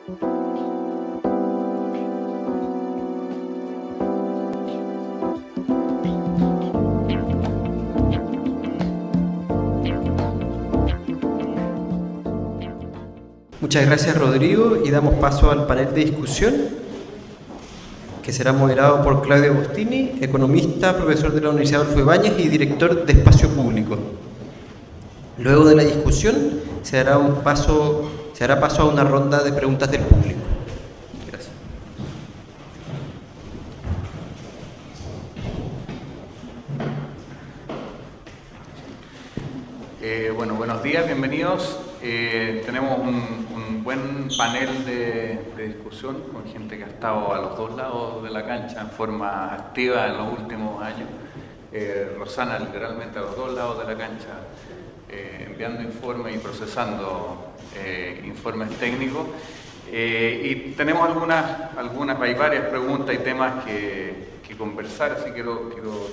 Muchas gracias, Rodrigo, y damos paso al panel de discusión, que será moderado por Claudio Agostini, economista, profesor de la Universidad Adolfo Ibáñez y director de Espacio Público. Luego de la discusión se hará paso a una ronda de preguntas del público. Gracias. Bueno, buenos días, bienvenidos. Tenemos un buen panel de discusión con gente que ha estado a los dos lados de la cancha en forma activa en los últimos años. Rosana literalmente a los dos lados de la cancha, enviando informes y procesando informes técnicos. Y tenemos hay varias preguntas y temas que conversar, así que quiero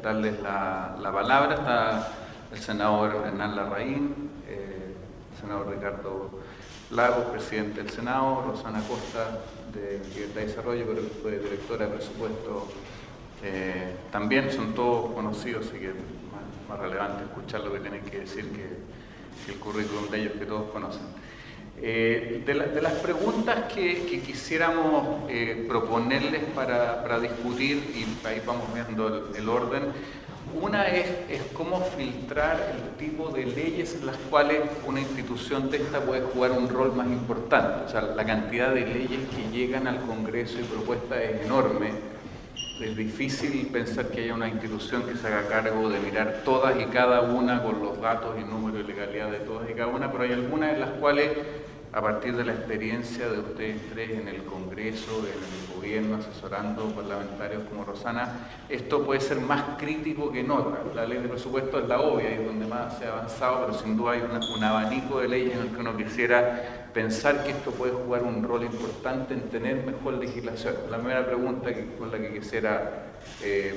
darles la palabra. Está el senador Hernán Larraín, el senador Ricardo Lagos, presidente del Senado, Rosana Costa, de Libertad y Desarrollo, pero que fue directora de presupuesto. También son todos conocidos, así que es más relevante escuchar lo que tienen que decir que el currículum de ellos que todos conocen. De las preguntas que quisiéramos proponerles para discutir, y ahí vamos viendo el orden. Una es cómo filtrar el tipo de leyes en las cuales una institución de esta puede jugar un rol más importante. O sea, la cantidad de leyes que llegan al Congreso y propuestas es enorme. Es difícil pensar que haya una institución que se haga cargo de mirar todas y cada una con los datos y números y legalidad de todas y cada una, pero hay algunas en las cuales, a partir de la experiencia de ustedes tres en el Congreso, en el gobierno, asesorando parlamentarios como Rosana, esto puede ser más crítico que en otras. La ley de presupuesto es la obvia, es donde más se ha avanzado, pero sin duda hay un abanico de leyes en el que uno quisiera pensar que esto puede jugar un rol importante en tener mejor legislación. La primera pregunta con la que quisiera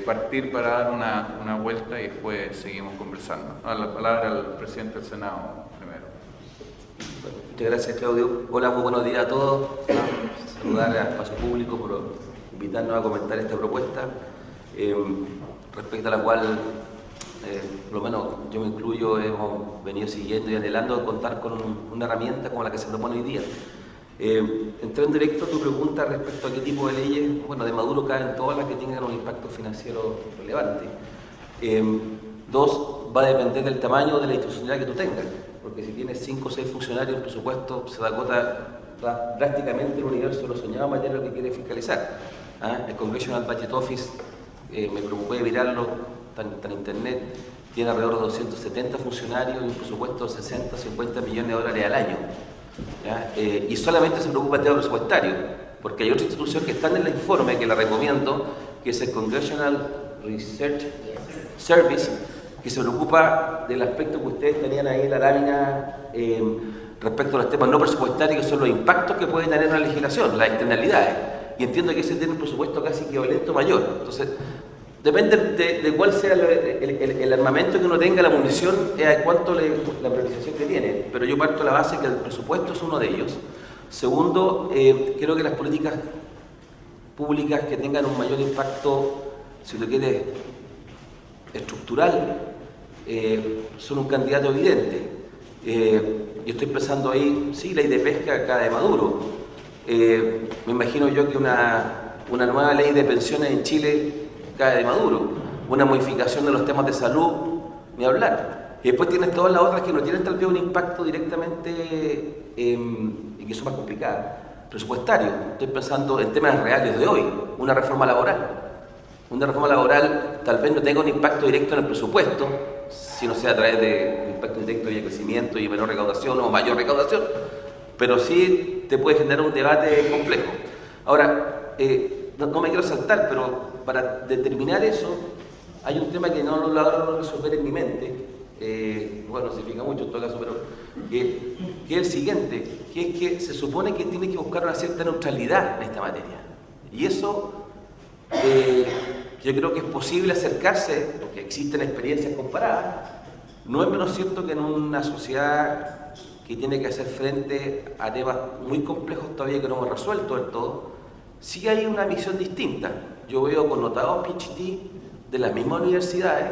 partir para dar una vuelta y después seguimos conversando. La palabra al presidente del Senado primero. Muchas gracias, Claudio. Hola, muy buenos días a todos. Saludar a Espacio Público por invitarnos a comentar esta propuesta, respecto a la cual, por lo menos yo me incluyo, hemos venido siguiendo y anhelando contar con una herramienta como la que se propone hoy día. Entré en directo a tu pregunta respecto a qué tipo de leyes. Bueno, de Maduro caen todas las que tengan un impacto financiero relevante. Dos, va a depender del tamaño de la institucionalidad que tú tengas, porque si tienes 5 o 6 funcionarios, el presupuesto se agota drásticamente el universo de lo soñado en materia de lo que quiere fiscalizar. El Congressional Budget Office, me preocupé de mirarlo, está en internet, tiene alrededor de 270 funcionarios y un presupuesto de 60, 50 millones de dólares al año. Y solamente se preocupa del tema presupuestario, porque hay otra institución que está en el informe, que la recomiendo, que es el Congressional Research Service, que se preocupa del aspecto que ustedes tenían ahí en la lámina respecto a los temas no presupuestarios, que son los impactos que puede tener una legislación, las externalidades. Y entiendo que ese tiene un presupuesto casi equivalente o mayor. Entonces, depende de cuál sea el armamento que uno tenga, la munición, cuánto la priorización que tiene. Pero yo parto de la base que el presupuesto es uno de ellos. Segundo, creo que las políticas públicas que tengan un mayor impacto, si lo quieres, estructural, son un candidato evidente. Yo estoy pensando ahí, sí, ley de pesca acá de Maduro. Me imagino yo que una nueva ley de pensiones en Chile cae de Maduro, una modificación de los temas de salud, ni hablar. Y después tienes todas las otras que no tienen tal vez un impacto directamente y que son más complicadas, presupuestario. Estoy pensando en temas reales de hoy, una reforma laboral. Una reforma laboral tal vez no tenga un impacto directo en el presupuesto, si no sea a través de impacto directo y de crecimiento y menor recaudación o mayor recaudación, pero sí te puede generar un debate complejo. Ahora, no me quiero saltar, pero para determinar eso, hay un tema que no lo logro resolver en mi mente, bueno, no significa mucho en todo caso, pero que es el siguiente, que es que se supone que tiene que buscar una cierta neutralidad en esta materia. Y eso, yo creo que es posible acercarse, porque existen experiencias comparadas. No es menos cierto que en una sociedad que tiene que hacer frente a temas muy complejos todavía que no hemos resuelto del todo, sí hay una visión distinta. Yo veo connotados PhD de las mismas universidades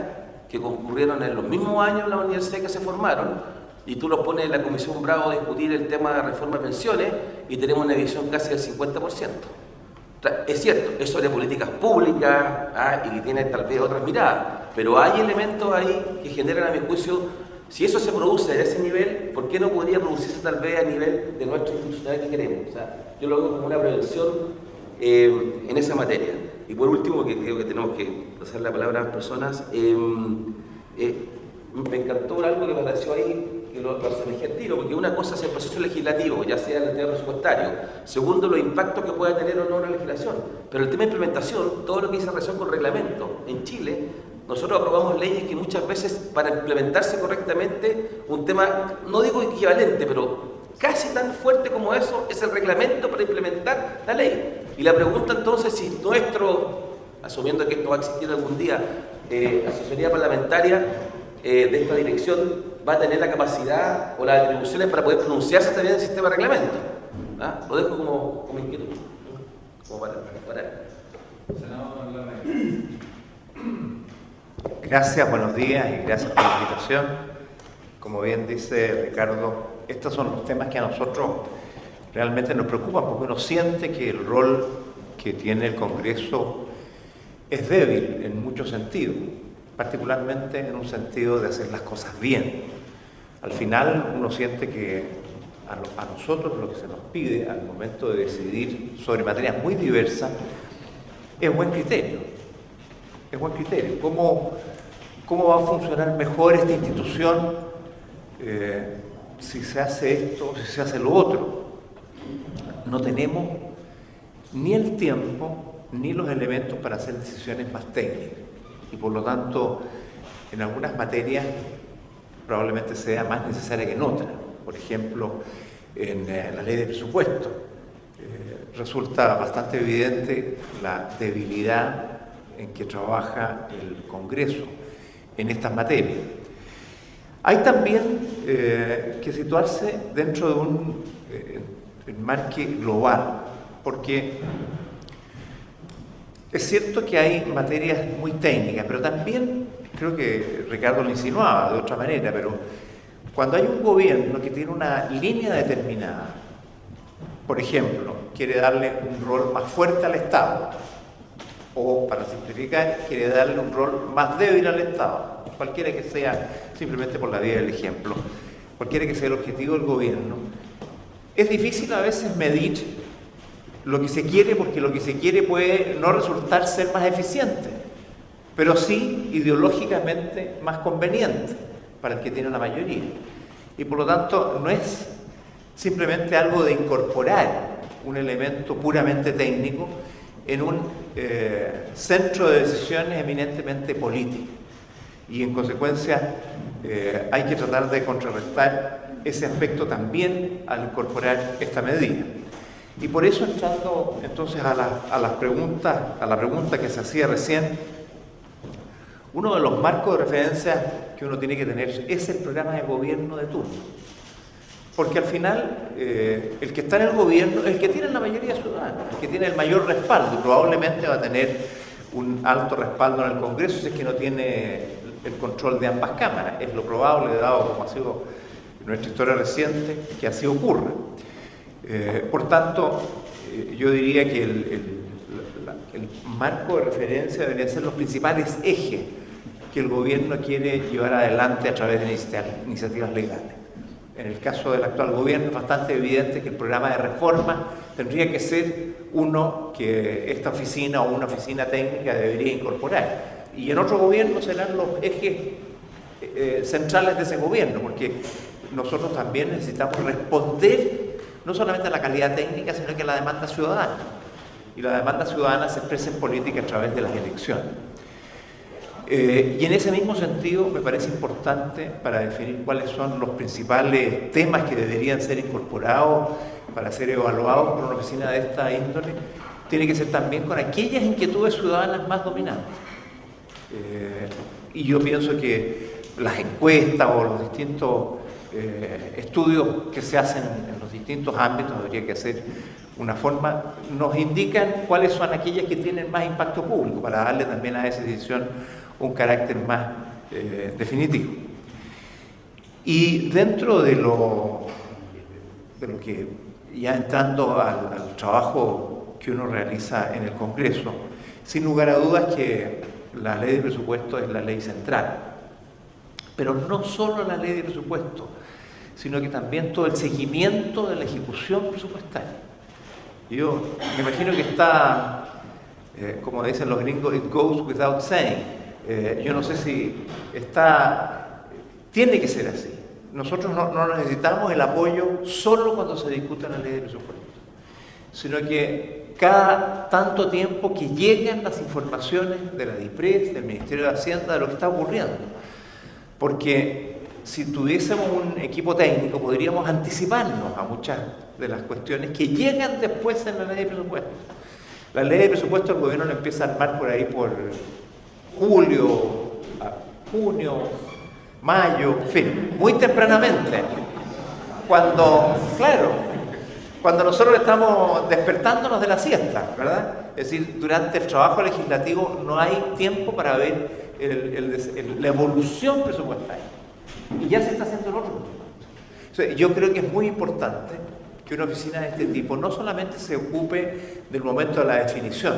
que concurrieron en los mismos años en la universidad que se formaron, y tú los pones en la Comisión Bravo a discutir el tema de reforma de pensiones y tenemos una visión casi del 50%. Es cierto, es sobre políticas públicas y que tiene tal vez otras miradas, pero hay elementos ahí que generan, a mi juicio, si eso se produce a ese nivel, ¿por qué no podría producirse tal vez a nivel de nuestro institucional que queremos? O sea, yo lo veo como una prevención en esa materia. Y por último, que creo que tenemos que pasar la palabra a las personas, me encantó algo que me pareció ahí, que lo semejé al tiro, porque una cosa es el proceso legislativo, ya sea en el tema presupuestario, segundo, los impactos que pueda tener o no la legislación, pero el tema de implementación, todo lo que dice relación con reglamento, en Chile, nosotros aprobamos leyes que muchas veces para implementarse correctamente, un tema, no digo equivalente, pero casi tan fuerte como eso, es el reglamento para implementar la ley. Y la pregunta entonces, si asumiendo que esto va a existir algún día, asesoría parlamentaria de esta dirección va a tener la capacidad o las atribuciones para poder pronunciarse también del sistema de reglamento. Lo dejo como inquietud, como para. Gracias, buenos días y gracias por la invitación. Como bien dice Ricardo, estos son los temas que a nosotros realmente nos preocupan, porque uno siente que el rol que tiene el Congreso es débil en muchos sentidos, particularmente en un sentido de hacer las cosas bien. Al final uno siente que a nosotros lo que se nos pide al momento de decidir sobre materias muy diversas es buen criterio. Es buen criterio. ¿Cómo va a funcionar mejor esta institución si se hace esto o si se hace lo otro? No tenemos ni el tiempo ni los elementos para hacer decisiones más técnicas. Y por lo tanto, en algunas materias probablemente sea más necesaria que en otras. Por ejemplo, en la ley de presupuesto resulta bastante evidente la debilidad en que trabaja el Congreso en estas materias. Hay también que situarse dentro de un enmarque global, porque es cierto que hay materias muy técnicas, pero también, creo que Ricardo lo insinuaba de otra manera, pero cuando hay un gobierno que tiene una línea determinada, por ejemplo, quiere darle un rol más fuerte al Estado, o, para simplificar, quiere darle un rol más débil al Estado, cualquiera que sea, simplemente por la vía del ejemplo, cualquiera que sea el objetivo del gobierno, es difícil a veces medir lo que se quiere, porque lo que se quiere puede no resultar ser más eficiente, pero sí ideológicamente más conveniente para el que tiene la mayoría. Y por lo tanto no es simplemente algo de incorporar un elemento puramente técnico en un centro de decisiones eminentemente político. Y en consecuencia hay que tratar de contrarrestar ese aspecto también al incorporar esta medida. Y por eso, entrando entonces a la pregunta que se hacía recién, uno de los marcos de referencia que uno tiene que tener es el programa de gobierno de turno. Porque al final, el que está en el gobierno es el que tiene la mayoría ciudadana, el que tiene el mayor respaldo, y probablemente va a tener un alto respaldo en el Congreso si es que no tiene el control de ambas cámaras. Es lo probable, dado como ha sido nuestra historia reciente, que así ocurra. Por tanto, yo diría que el marco de referencia deberían ser los principales ejes que el gobierno quiere llevar adelante a través de iniciativas legales. En el caso del actual gobierno es bastante evidente que el programa de reforma tendría que ser uno que esta oficina o una oficina técnica debería incorporar. Y en otro gobierno serán los ejes centrales de ese gobierno, porque nosotros también necesitamos responder no solamente a la calidad técnica, sino que a la demanda ciudadana. Y la demanda ciudadana se expresa en política a través de las elecciones. Y en ese mismo sentido me parece importante, para definir cuáles son los principales temas que deberían ser incorporados para ser evaluados por una oficina de esta índole, tiene que ser también con aquellas inquietudes ciudadanas más dominantes. Y yo pienso que las encuestas o los distintos estudios que se hacen en los distintos ámbitos, habría que hacer una forma, nos indican cuáles son aquellas que tienen más impacto público, para darle también a esa decisión un carácter más definitivo. Y dentro de lo que, ya entrando al trabajo que uno realiza en el Congreso, sin lugar a dudas que la ley de presupuesto es la ley central, pero no solo la ley de presupuesto, sino que también todo el seguimiento de la ejecución presupuestaria. Yo me imagino que está, como dicen los gringos, it goes without saying. Yo no sé si tiene que ser así. Nosotros no necesitamos el apoyo solo cuando se discute la ley de presupuesto, sino que cada tanto tiempo que llegan las informaciones de la DIPRES, del Ministerio de Hacienda, de lo que está ocurriendo. Porque si tuviésemos un equipo técnico, podríamos anticiparnos a muchas de las cuestiones que llegan después en la ley de presupuesto. La ley de presupuesto el gobierno la empieza a armar por ahí por julio, junio, mayo, en fin, muy tempranamente. Cuando nosotros estamos despertándonos de la siesta, ¿verdad? Es decir, durante el trabajo legislativo no hay tiempo para ver la evolución presupuestaria. Y ya se está haciendo el otro presupuesto. O sea, yo creo que es muy importante que una oficina de este tipo no solamente se ocupe del momento de la definición,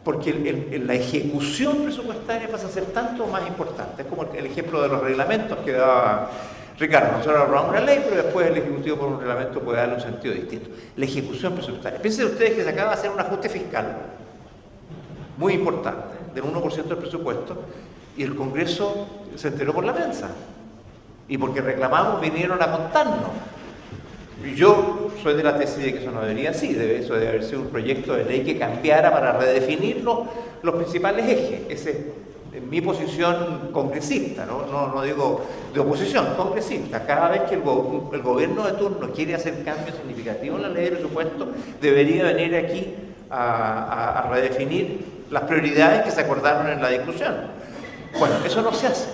porque la ejecución presupuestaria pasa a ser tanto más importante. Es como el ejemplo de los reglamentos que daba Ricardo. Nosotros aprobamos una ley, pero después el Ejecutivo por un reglamento puede darle un sentido distinto. La ejecución presupuestaria. Piensen ustedes que se acaba de hacer un ajuste fiscal muy importante, del 1% del presupuesto, y el Congreso se enteró por la prensa. Y porque reclamamos, vinieron a contarnos. Y yo soy de la tesis de que eso no debería ser así, eso debe haber sido un proyecto de ley que cambiara para redefinir los principales ejes. Esa es mi posición congresista, no digo de oposición, congresista. Cada vez que el gobierno de turno quiere hacer cambios significativos en la ley de presupuesto, debería venir aquí a redefinir las prioridades que se acordaron en la discusión. Bueno, eso no se hace.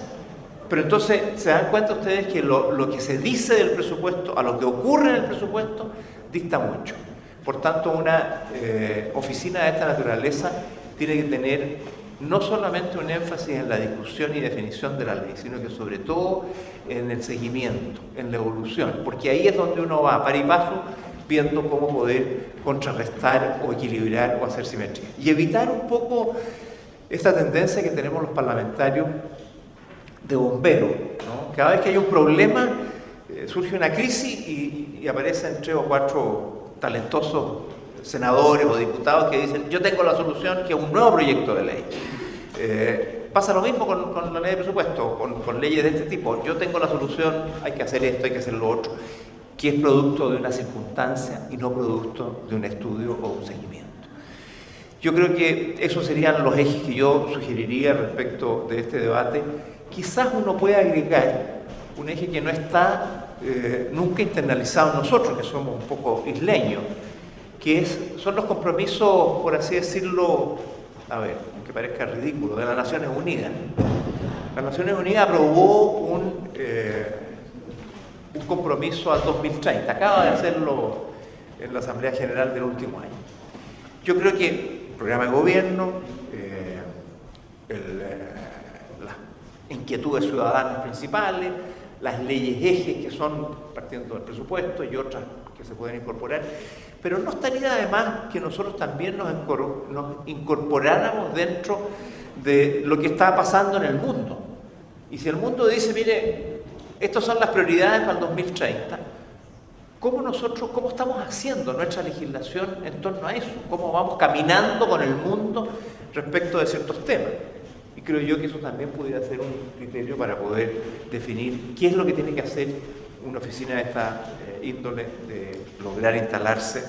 Pero entonces se dan cuenta ustedes que lo que se dice del presupuesto a lo que ocurre en el presupuesto dista mucho. Por tanto, una oficina de esta naturaleza tiene que tener no solamente un énfasis en la discusión y definición de la ley, sino que sobre todo en el seguimiento, en la evolución, porque ahí es donde uno va par y paso viendo cómo poder contrarrestar o equilibrar o hacer simetría. Y evitar un poco esta tendencia que tenemos los parlamentarios de bombero, ¿no? Cada vez que hay un problema, surge una crisis y aparecen 3 o 4 talentosos senadores o diputados que dicen: yo tengo la solución, que es un nuevo proyecto de ley. Pasa lo mismo con la ley de presupuesto, con leyes de este tipo. Yo tengo la solución, hay que hacer esto, hay que hacer lo otro, que es producto de una circunstancia y no producto de un estudio o un seguimiento. Yo creo que esos serían los ejes que yo sugeriría respecto de este debate. Quizás uno puede agregar un eje que no está nunca internalizado en nosotros, que somos un poco isleños, que son los compromisos, por así decirlo, aunque parezca ridículo, de las Naciones Unidas. Las Naciones Unidas aprobó un compromiso al 2030, acaba de hacerlo en la Asamblea General del último año. Yo creo que el programa de gobierno, las inquietudes ciudadanas principales, las leyes ejes que son partiendo del presupuesto y otras que se pueden incorporar, pero no estaría de más que nosotros también nos incorporáramos dentro de lo que está pasando en el mundo. Y si el mundo dice: mire, estas son las prioridades para el 2030, ¿cómo estamos haciendo nuestra legislación en torno a eso? ¿Cómo vamos caminando con el mundo respecto de ciertos temas? Y creo yo que eso también pudiera ser un criterio para poder definir qué es lo que tiene que hacer una oficina de esta índole de lograr instalarse,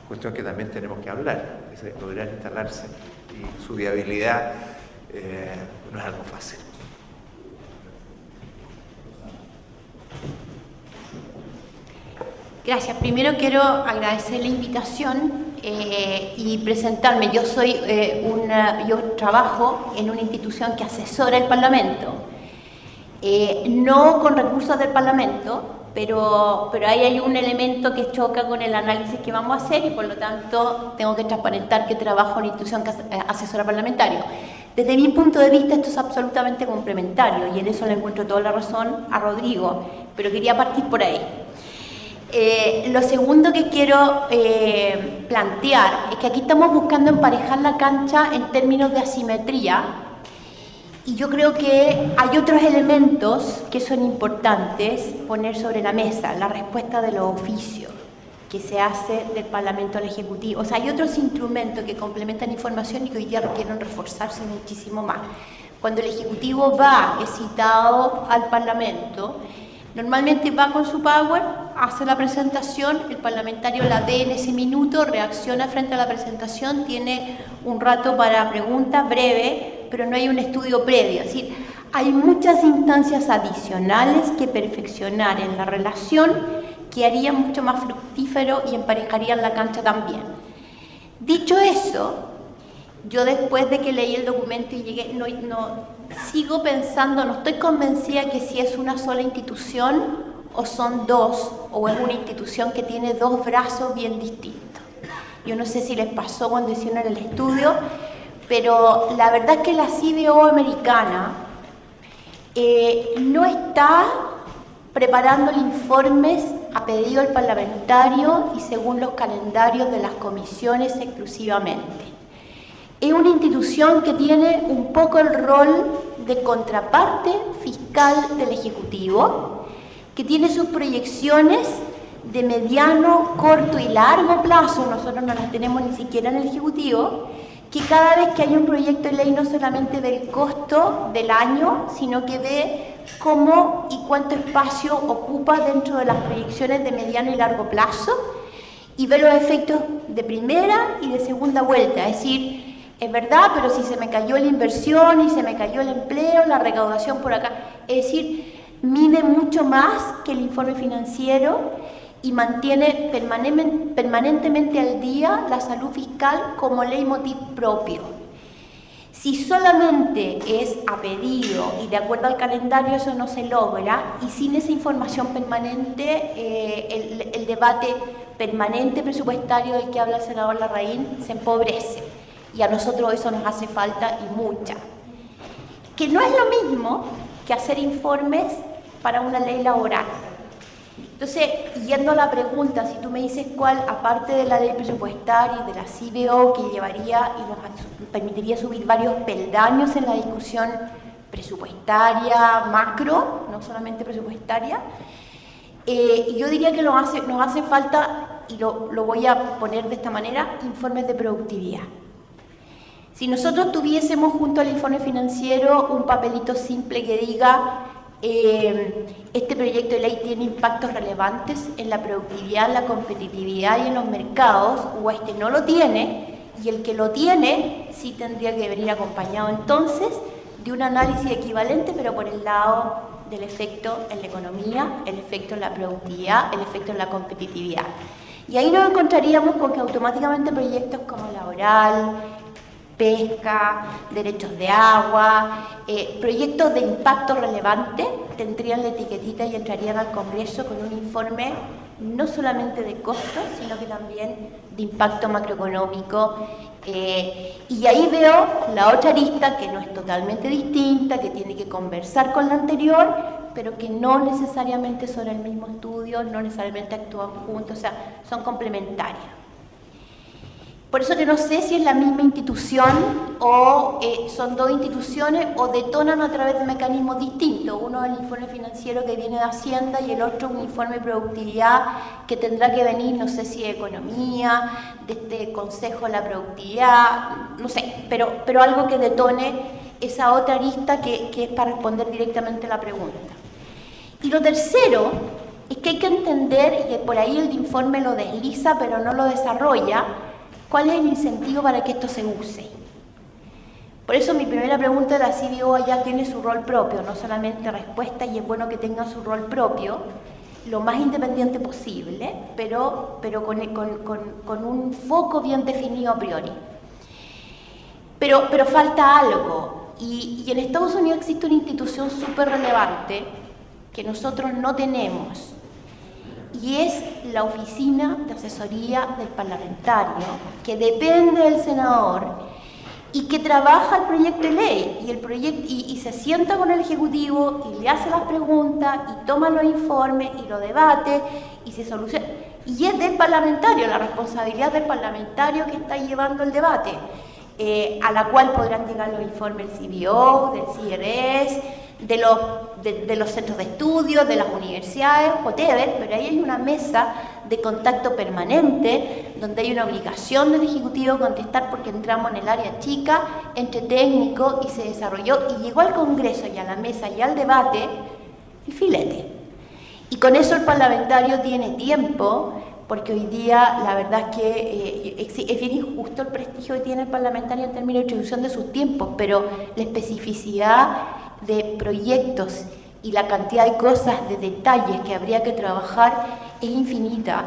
cuestión que también tenemos que hablar, es de lograr instalarse, y su viabilidad no es algo fácil. Gracias. Primero quiero agradecer la invitación y presentarme. Yo yo trabajo en una institución que asesora el Parlamento no con recursos del Parlamento, pero ahí hay un elemento que choca con el análisis que vamos a hacer y por lo tanto tengo que transparentar que trabajo en una institución asesora parlamentario. Desde mi punto de vista esto es absolutamente complementario y en eso le encuentro toda la razón a Rodrigo, pero quería partir por ahí. Lo segundo que quiero plantear es que aquí estamos buscando emparejar la cancha en términos de asimetría y yo creo que hay otros elementos que son importantes poner sobre la mesa, la respuesta de los oficios que se hace del Parlamento al Ejecutivo. O sea, hay otros instrumentos que complementan información y que hoy día requieren reforzarse muchísimo más. Cuando el Ejecutivo es citado al Parlamento, normalmente va con su PowerPoint, hace la presentación, el parlamentario la ve en ese minuto, reacciona frente a la presentación, tiene un rato para preguntas breve, pero no hay un estudio previo. Es decir, hay muchas instancias adicionales que perfeccionar en la relación que harían mucho más fructífero y emparejarían la cancha también. Dicho eso, yo después de que leí el documento y llegué, sigo pensando, no estoy convencida que si es una sola institución o son dos, o es una institución que tiene dos brazos bien distintos. Yo no sé si les pasó cuando hicieron el estudio, pero la verdad es que la CBO americana no está preparando informes a pedido del parlamentario y según los calendarios de las comisiones exclusivamente. Es una institución que tiene un poco el rol de contraparte fiscal del Ejecutivo, que tiene sus proyecciones de mediano, corto y largo plazo, nosotros no las tenemos ni siquiera en el Ejecutivo, que cada vez que hay un proyecto de ley no solamente ve el costo del año, sino que ve cómo y cuánto espacio ocupa dentro de las proyecciones de mediano y largo plazo y ve los efectos de primera y de segunda vuelta, es decir, es verdad, pero si se me cayó la inversión y se me cayó el empleo, la recaudación por acá, es decir, mide mucho más que el informe financiero y mantiene permanentemente al día la salud fiscal como leitmotiv propio. Si solamente es a pedido y de acuerdo al calendario eso no se logra y sin esa información permanente el debate permanente presupuestario del que habla el senador Larraín se empobrece y a nosotros eso nos hace falta y mucha. Que no es lo mismo que hacer informes para una ley laboral. Entonces, yendo a la pregunta, si tú me dices cuál, aparte de la ley presupuestaria y de la CBO que llevaría y nos permitiría subir varios peldaños en la discusión presupuestaria, macro, no solamente presupuestaria, yo diría que nos hace falta, y lo voy a poner de esta manera, informes de productividad. Si nosotros tuviésemos junto al informe financiero un papelito simple que diga este proyecto de ley tiene impactos relevantes en la productividad, en la competitividad y en los mercados, o este no lo tiene, y el que lo tiene sí tendría que venir acompañado entonces de un análisis equivalente, pero por el lado del efecto en la economía, el efecto en la productividad, el efecto en la competitividad. Y ahí nos encontraríamos con que automáticamente proyectos como laboral, pesca, derechos de agua, proyectos de impacto relevante tendrían la etiquetita y entrarían al Congreso con un informe no solamente de costos, sino que también de impacto macroeconómico. Y ahí veo la otra arista que no es totalmente distinta, que tiene que conversar con la anterior, pero que no necesariamente son el mismo estudio, no necesariamente actúan juntos, o sea, son complementarias. Por eso que no sé si es la misma institución o son dos instituciones o detonan a través de mecanismos distintos. Uno es el informe financiero que viene de Hacienda y el otro un informe de productividad que tendrá que venir, no sé si de Economía, de este Consejo de la Productividad, no sé, pero algo que detone esa otra arista que es para responder directamente a la pregunta. Y lo tercero es que hay que entender, y por ahí el informe lo desliza pero no lo desarrolla, ¿cuál es el incentivo para que esto se use? Por eso mi primera pregunta de la CBO allá tiene su rol propio, no solamente respuesta, y es bueno que tenga su rol propio, lo más independiente posible, pero con un foco bien definido a priori. Pero falta algo, Y en Estados Unidos existe una institución súper relevante que nosotros no tenemos, y es la Oficina de Asesoría del Parlamentario, que depende del senador y que trabaja el proyecto de ley y se sienta con el Ejecutivo y le hace las preguntas y toma los informes y lo debate y se soluciona. Y es del parlamentario, la responsabilidad del parlamentario que está llevando el debate, a la cual podrán llegar los informes del CBO, del CRS, de los centros de estudio, de las universidades, whatever, pero ahí hay una mesa de contacto permanente, donde hay una obligación del Ejecutivo contestar, porque entramos en el área chica, entre técnicos, y se desarrolló, y llegó al Congreso y a la mesa y al debate, el filete. Y con eso el parlamentario tiene tiempo, porque hoy día la verdad es que es bien injusto el prestigio que tiene el parlamentario en términos de distribución de sus tiempos, pero la especificidad de proyectos y la cantidad de cosas, de detalles que habría que trabajar es infinita.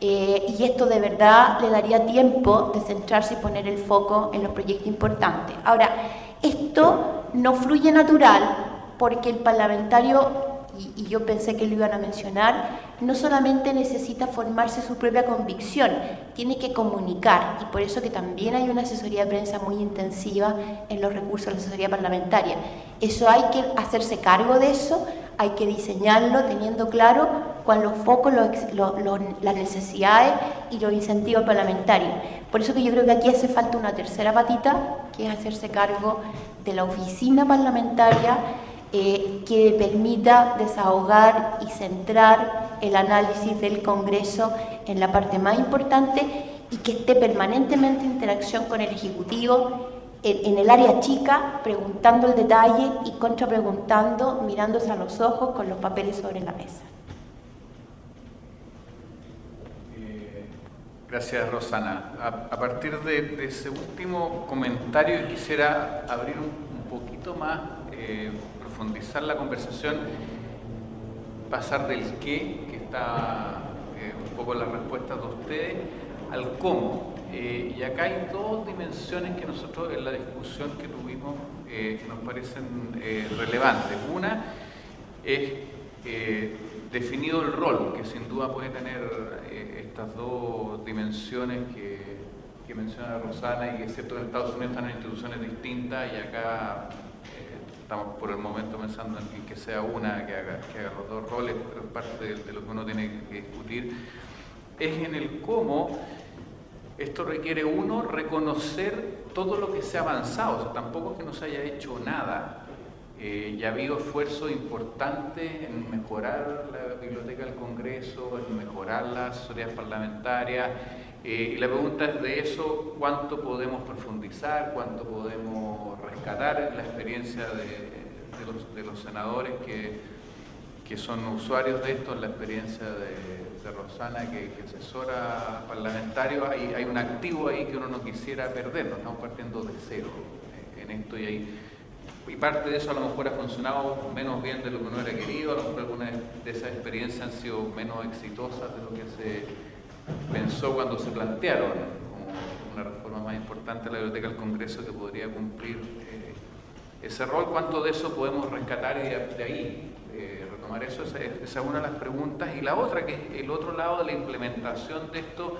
Y esto de verdad le daría tiempo de centrarse y poner el foco en los proyectos importantes. Ahora, esto no fluye natural porque el parlamentario, y yo pensé que lo iban a mencionar, no solamente necesita formarse su propia convicción, tiene que comunicar, y por eso que también hay una asesoría de prensa muy intensiva en los recursos de la asesoría parlamentaria. Eso hay que hacerse cargo de eso, hay que diseñarlo teniendo claro cuáles los focos, las necesidades y los incentivos parlamentarios. Por eso que yo creo que aquí hace falta una tercera patita, que es hacerse cargo de la oficina parlamentaria, que permita desahogar y centrar el análisis del Congreso en la parte más importante y que esté permanentemente en interacción con el Ejecutivo en el área chica, preguntando el detalle y contrapreguntando, mirándose a los ojos con los papeles sobre la mesa. Gracias, Rosana. A partir de ese último comentario, quisiera abrir un poquito más, profundizar la conversación, pasar del qué, que está un poco en las respuestas de ustedes, al cómo. Y acá hay dos dimensiones que nosotros en la discusión que tuvimos nos parecen relevantes. Una es definido el rol, que sin duda puede tener estas dos dimensiones que menciona Rosana, y que es cierto que en Estados Unidos están en instituciones distintas y acá estamos por el momento pensando en que sea una que haga los dos roles, pero parte de lo que uno tiene que discutir es en el cómo. Esto requiere, uno, reconocer todo lo que se ha avanzado, o sea, tampoco es que no se haya hecho nada. Ya ha habido esfuerzos importantes en mejorar la biblioteca del Congreso, en mejorar las asesorías parlamentarias, y la pregunta es de eso, ¿cuánto podemos profundizar, cuánto podemos rescatar en la experiencia de los senadores que son usuarios de esto, en la experiencia de Rosana, que asesora parlamentarios? Hay un activo ahí que uno no quisiera perder, no estamos partiendo de cero en esto, y parte de eso a lo mejor ha funcionado menos bien de lo que uno hubiera querido, a lo mejor algunas de esas experiencias han sido menos exitosas de lo que se pensó cuando se plantearon como una reforma más importante de la biblioteca del Congreso que podría cumplir ese rol. ¿Cuánto de eso podemos rescatar y de ahí retomar eso? Esa es una de las preguntas. Y la otra, que es el otro lado de la implementación de esto,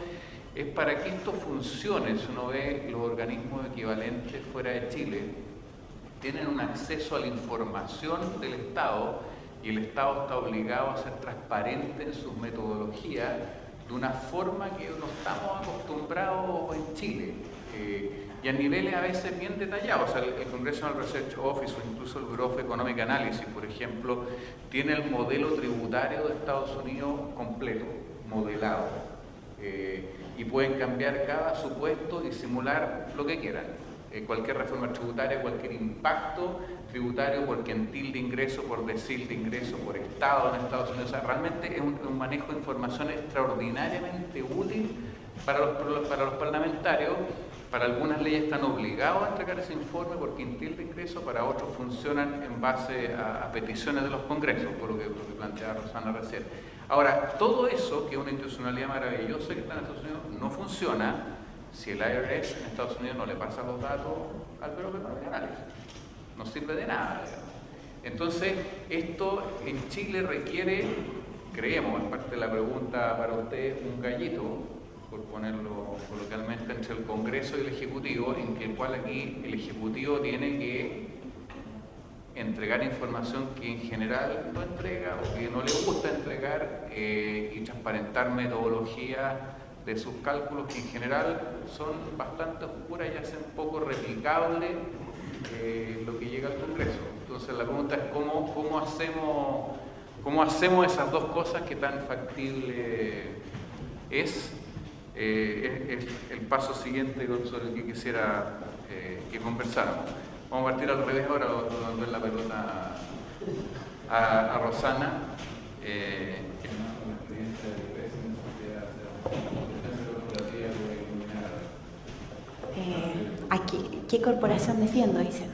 es para que esto funcione. Si uno ve los organismos equivalentes fuera de Chile, tienen un acceso a la información del Estado y el Estado está obligado a ser transparente en sus metodologías de una forma que no estamos acostumbrados en Chile, y a niveles a veces bien detallados. O sea, el Congressional Research Office o incluso el Bureau of Economic Analysis, por ejemplo, tiene el modelo tributario de Estados Unidos completo, modelado, y pueden cambiar cada supuesto y simular lo que quieran. Cualquier reforma tributaria, cualquier impacto tributario por quintil de ingreso, por decil de ingreso, por estado en Estados Unidos. O sea, realmente es un manejo de información extraordinariamente útil para los parlamentarios. Para algunas leyes están obligados a entregar ese informe por quintil de ingreso, para otros funcionan en base a peticiones de los congresos, por lo que planteaba Rosana recién. Ahora, todo eso, que es una institucionalidad maravillosa que está en Estados Unidos, no funciona si el IRS en Estados Unidos no le pasa los datos al Bureau of Economic Analysis. no sirve de nada, digamos. Entonces, esto en Chile requiere, creemos, en parte de la pregunta para usted, un gallito, por ponerlo coloquialmente, entre el Congreso y el Ejecutivo, en el cual aquí el Ejecutivo tiene que entregar información que en general no entrega o que no le gusta entregar y transparentar metodologías de sus cálculos que en general son bastante oscuras y hacen poco replicable lo que llega al Congreso. Entonces la pregunta es cómo hacemos esas dos cosas, que tan factible es el paso siguiente sobre el que quisiera que conversáramos. Vamos a partir al revés ahora, vamos a ver la pelota a Rosana, que es una experiencia de Aquí, ¿qué corporación defiendo? Dice.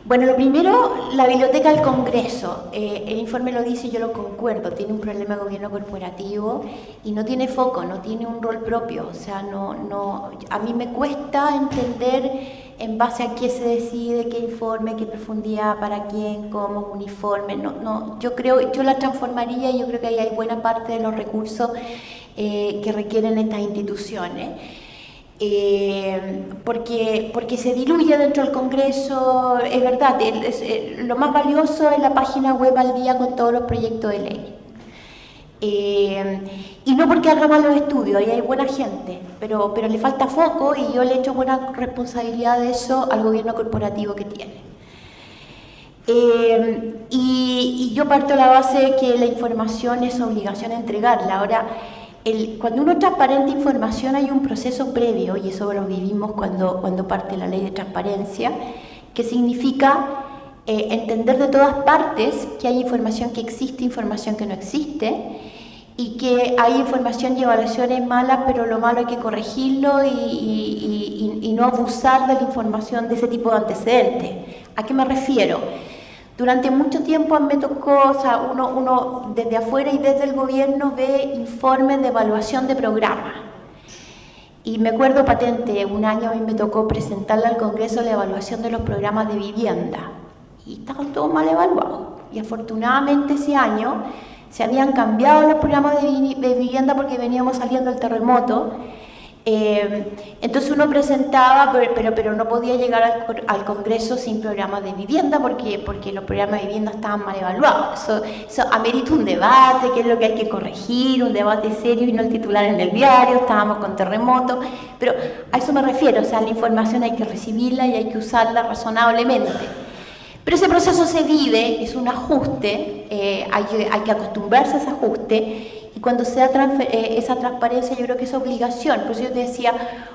Bueno, lo primero, la Biblioteca del Congreso. El informe lo dice y yo lo concuerdo. Tiene un problema de gobierno corporativo y no tiene foco, no tiene un rol propio. O sea, a mí me cuesta entender en base a qué se decide, qué informe, qué profundidad, para quién, cómo, uniforme. Yo la transformaría y yo creo que ahí hay buena parte de los recursos que requieren estas instituciones. Porque se diluye dentro del Congreso, es verdad, lo más valioso es la página web al día con todos los proyectos de ley. Y no porque haga malos estudios, ahí hay buena gente, pero le falta foco y yo le echo buena responsabilidad de eso al gobierno corporativo que tiene. Y yo parto de la base de que la información es obligación de entregarla. Ahora, cuando uno transparenta información hay un proceso previo, y eso lo vivimos cuando parte la ley de transparencia, que significa entender de todas partes que hay información que existe, información que no existe, y que hay información y evaluaciones malas, pero lo malo hay que corregirlo y no abusar de la información de ese tipo de antecedentes. ¿A qué me refiero? Durante mucho tiempo me tocó, o sea, uno desde afuera y desde el gobierno ve informes de evaluación de programas. Y me acuerdo patente, un año a mí me tocó presentarle al Congreso la evaluación de los programas de vivienda. Y estaban todos mal evaluados. Y afortunadamente ese año se habían cambiado los programas de vivienda porque veníamos saliendo del terremoto. Entonces uno presentaba, pero no podía llegar al Congreso sin programas de vivienda porque los programas de vivienda estaban mal evaluados. Eso amerita un debate, qué es lo que hay que corregir, un debate serio y no el titular en el diario. Estábamos con terremoto, pero a eso me refiero, o sea, la información hay que recibirla y hay que usarla razonablemente. Pero ese proceso se vive, es un ajuste, hay que acostumbrarse a ese ajuste. Y cuando se da esa transparencia, yo creo que es obligación. Por eso yo te decía,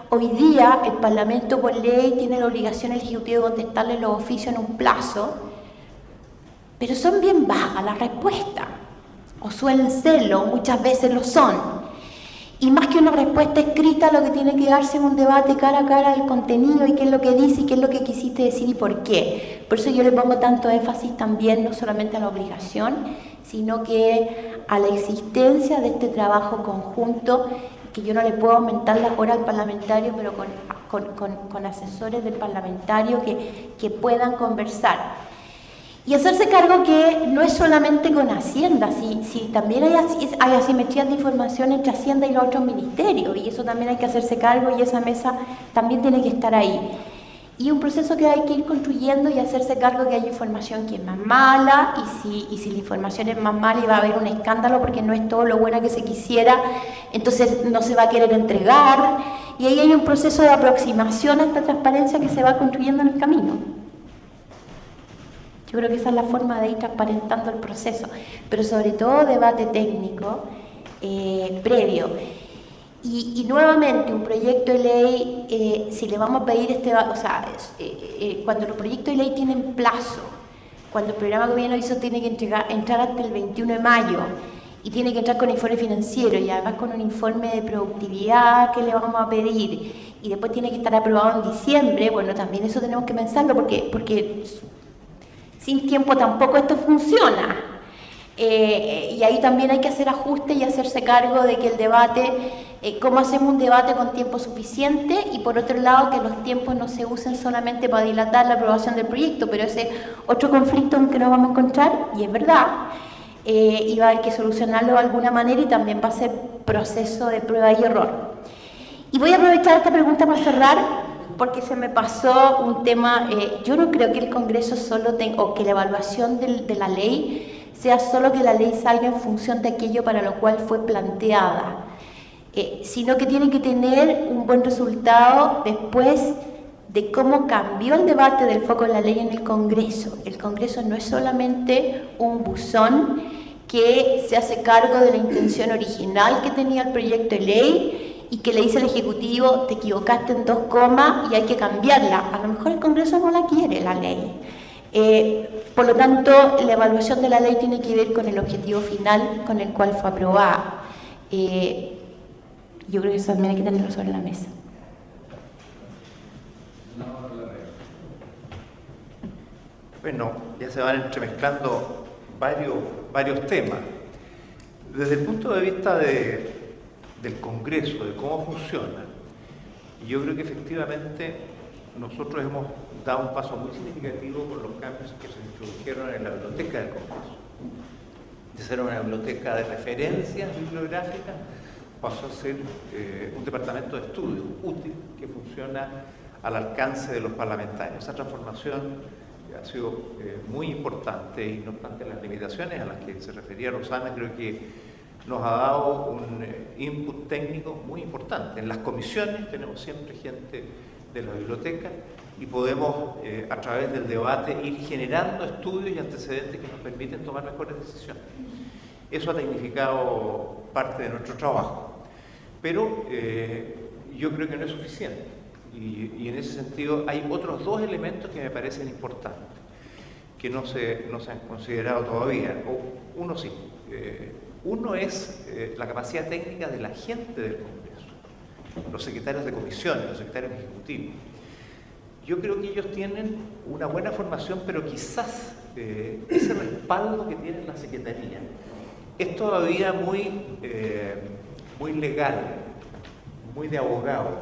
hoy día el Parlamento por ley tiene la obligación el Ejecutivo de contestarle los oficios en un plazo, pero son bien vagas las respuestas, o suelen serlo, muchas veces lo son. Y más que una respuesta escrita, lo que tiene que darse en un debate cara a cara del contenido y qué es lo que dice y qué es lo que quisiste decir y por qué. Por eso yo le pongo tanto énfasis también, no solamente a la obligación, sino que a la existencia de este trabajo conjunto, que yo no le puedo aumentar las horas al parlamentario, pero con asesores del parlamentario que puedan conversar. Y hacerse cargo que no es solamente con Hacienda, si también hay asimetrías de información entre Hacienda y los otros ministerios, y eso también hay que hacerse cargo y esa mesa también tiene que estar ahí. Y un proceso que hay que ir construyendo y hacerse cargo que hay información que es más mala y si la información es más mala y va a haber un escándalo porque no es todo lo buena que se quisiera, entonces no se va a querer entregar y ahí hay un proceso de aproximación a esta transparencia que se va construyendo en el camino. Yo creo que esa es la forma de ir transparentando el proceso, pero sobre todo debate técnico previo. Y nuevamente, un proyecto de ley, si le vamos a pedir cuando los proyectos de ley tienen plazo, cuando el programa de gobierno tiene que entrar hasta el 21 de mayo y tiene que entrar con informe financiero y además con un informe de productividad que le vamos a pedir y después tiene que estar aprobado en diciembre, bueno, también eso tenemos que pensarlo porque sin tiempo tampoco esto funciona. Y ahí también hay que hacer ajustes y hacerse cargo de que el debate cómo hacemos un debate con tiempo suficiente y por otro lado que los tiempos no se usen solamente para dilatar la aprobación del proyecto, pero ese otro conflicto en que nos vamos a encontrar, y es verdad, y va a haber que solucionarlo de alguna manera y también va a ser proceso de prueba y error. Y voy a aprovechar esta pregunta para cerrar porque se me pasó un tema. Yo no creo que el Congreso solo tenga, o que la evaluación de la ley sea solo que la ley salga en función de aquello para lo cual fue planteada, sino que tiene que tener un buen resultado después de cómo cambió el debate del foco de la ley en el Congreso. El Congreso no es solamente un buzón que se hace cargo de la intención original que tenía el proyecto de ley y que le dice al Ejecutivo, te equivocaste en 2 comas y hay que cambiarla. A lo mejor el Congreso no la quiere, la ley. Por lo tanto, la evaluación de la ley tiene que ver con el objetivo final con el cual fue aprobada. Yo creo que eso también hay que tenerlo sobre la mesa. Bueno, ya se van entremezclando varios temas. Desde el punto de vista del Congreso, de cómo funciona, yo creo que efectivamente nosotros hemos dado un paso muy significativo con los cambios que se introdujeron en la biblioteca del Congreso. De ser una biblioteca de referencias bibliográficas, pasó a ser un departamento de estudio útil que funciona al alcance de los parlamentarios. Esa transformación ha sido muy importante y no obstante las limitaciones a las que se refería Rosana, creo que nos ha dado un input técnico muy importante. En las comisiones tenemos siempre gente de la biblioteca y podemos a través del debate ir generando estudios y antecedentes que nos permiten tomar mejores decisiones. Eso ha tecnificado parte de nuestro trabajo, pero yo creo que no es suficiente. Y en ese sentido hay otros 2 elementos que me parecen importantes, que no se han considerado todavía, o uno sí. Uno es la capacidad técnica de la gente del Congreso, los secretarios de comisiones, los secretarios ejecutivos. Yo creo que ellos tienen una buena formación, pero quizás ese respaldo que tiene la Secretaría es todavía muy legal, muy de abogados.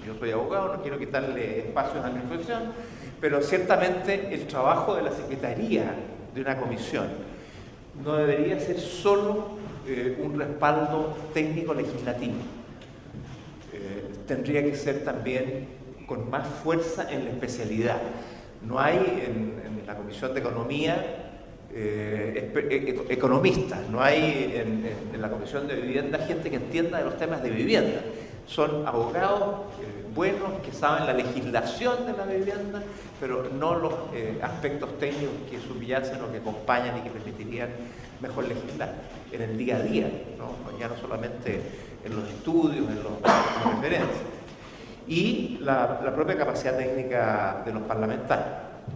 Yo soy abogado, no quiero quitarle espacios a mi profesión, pero ciertamente el trabajo de la Secretaría de una comisión no debería ser solo un respaldo técnico legislativo. Tendría que ser también con más fuerza en la especialidad. No hay en la Comisión de Economía economistas, no hay en la Comisión de Vivienda gente que entienda de los temas de vivienda. Son abogados buenos que saben la legislación de la vivienda, pero no los aspectos técnicos que subyacen o que acompañan y que permitirían mejor legislar en el día a día, ya no solamente en los estudios, en las referencias. Y la propia capacidad técnica de los parlamentarios.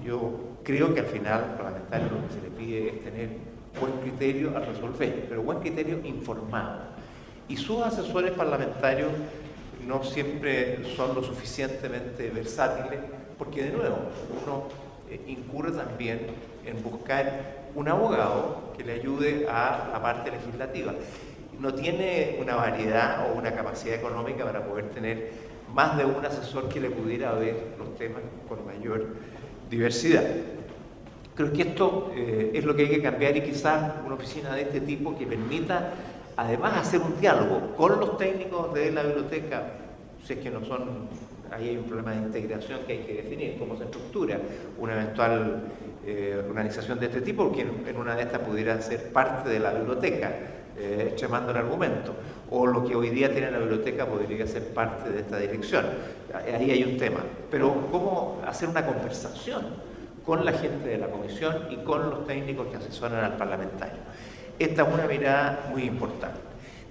Yo creo que al final al parlamentario lo que se le pide es tener buen criterio al resolver, pero buen criterio informado. Y sus asesores parlamentarios no siempre son lo suficientemente versátiles, porque de nuevo uno incurre también en buscar un abogado que le ayude a la parte legislativa. No tiene una variedad o una capacidad económica para poder tener más de un asesor que le pudiera ver los temas con mayor diversidad. Creo que esto es lo que hay que cambiar y quizás una oficina de este tipo que permita además hacer un diálogo con los técnicos de la biblioteca, si es que no son, ahí hay un problema de integración que hay que definir, cómo se estructura una eventual organización de este tipo, porque en una de estas pudiera ser parte de la biblioteca, extremando el argumento, o lo que hoy día tiene la biblioteca podría ser parte de esta dirección. Ahí hay un tema, pero cómo hacer una conversación con la gente de la comisión y con los técnicos que asesoran al parlamentario. Esta es una mirada muy importante.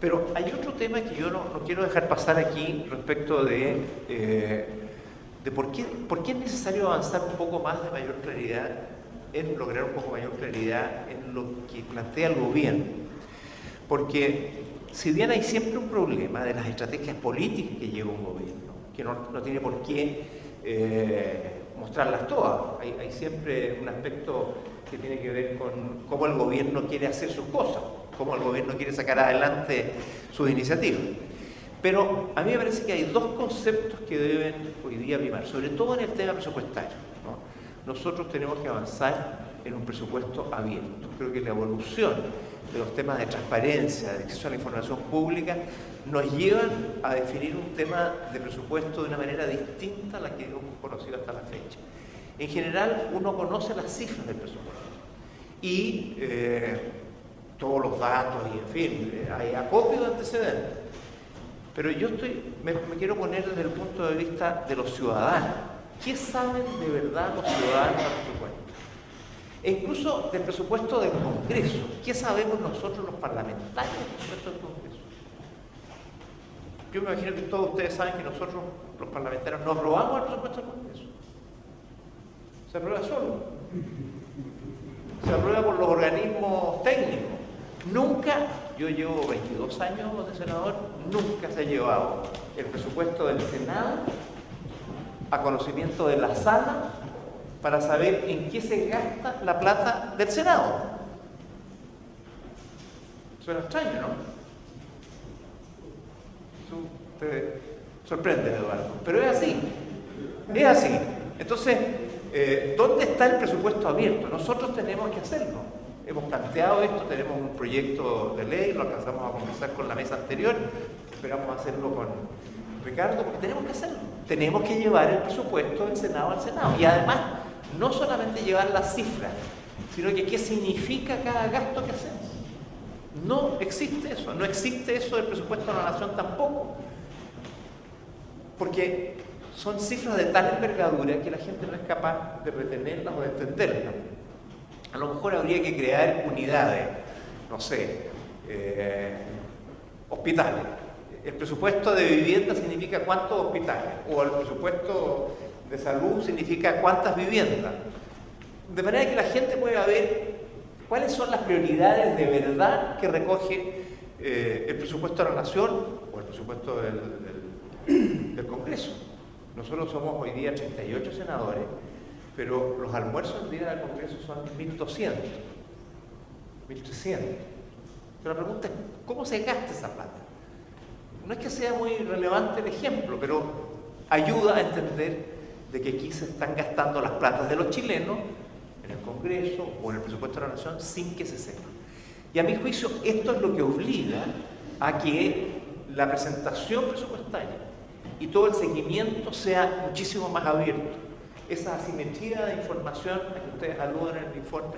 Pero hay otro tema que yo no quiero dejar pasar aquí respecto de por qué es necesario avanzar un poco más de mayor claridad, en lograr un poco mayor claridad en lo que plantea el gobierno. Porque si bien hay siempre un problema de las estrategias políticas que lleva un gobierno, que no tiene por qué mostrarlas todas, hay siempre un aspecto que tiene que ver con cómo el gobierno quiere hacer sus cosas, cómo el gobierno quiere sacar adelante sus iniciativas. Pero a mí me parece que hay dos conceptos que deben hoy día primar, sobre todo en el tema presupuestario, ¿no? Nosotros tenemos que avanzar en un presupuesto abierto. Creo que la evolución de los temas de transparencia, de acceso a la información pública, nos llevan a definir un tema de presupuesto de una manera distinta a la que hemos conocido hasta la fecha. En general, uno conoce las cifras del presupuesto y todos los datos, y en fin, hay acopio de antecedentes. Pero yo me quiero poner desde el punto de vista de los ciudadanos. ¿Qué saben de verdad los ciudadanos del presupuesto? E incluso del presupuesto del Congreso. ¿Qué sabemos nosotros los parlamentarios del presupuesto del Congreso? Yo me imagino que todos ustedes saben que nosotros, los parlamentarios, nos robamos el presupuesto del Congreso. Se aprueba solo. Se aprueba por los organismos técnicos. Nunca, yo llevo 22 años de senador, nunca se ha llevado el presupuesto del Senado a conocimiento de la sala para saber en qué se gasta la plata del Senado. Suena extraño, ¿no? Eso te sorprende, Eduardo, pero es así. Es así. Entonces, ¿dónde está el presupuesto abierto? Nosotros tenemos que hacerlo. Hemos planteado esto, tenemos un proyecto de ley, lo alcanzamos a conversar con la mesa anterior, esperamos hacerlo con Ricardo, porque tenemos que hacerlo. Tenemos que llevar el presupuesto del Senado al Senado. Y además, no solamente llevar las cifras, sino que qué significa cada gasto que hacemos. No existe eso, no existe eso del presupuesto de la nación tampoco. Porque son cifras de tal envergadura que la gente no es capaz de retenerlas o de entenderlas. A lo mejor habría que crear unidades, no sé, hospitales. El presupuesto de vivienda significa cuántos hospitales, o el presupuesto de salud significa cuántas viviendas. De manera que la gente pueda ver cuáles son las prioridades de verdad que recoge el presupuesto de la nación o el presupuesto del Congreso. Nosotros somos hoy día 38 senadores, pero los almuerzos del día del Congreso son 1.200, 1.300. Pero la pregunta es, ¿cómo se gasta esa plata? No es que sea muy relevante el ejemplo, pero ayuda a entender de que aquí se están gastando las platas de los chilenos en el Congreso o en el presupuesto de la nación sin que se sepa. Y a mi juicio, esto es lo que obliga a que la presentación presupuestaria y todo el seguimiento sea muchísimo más abierto. Esa asimetría de información a que ustedes aluden en el informe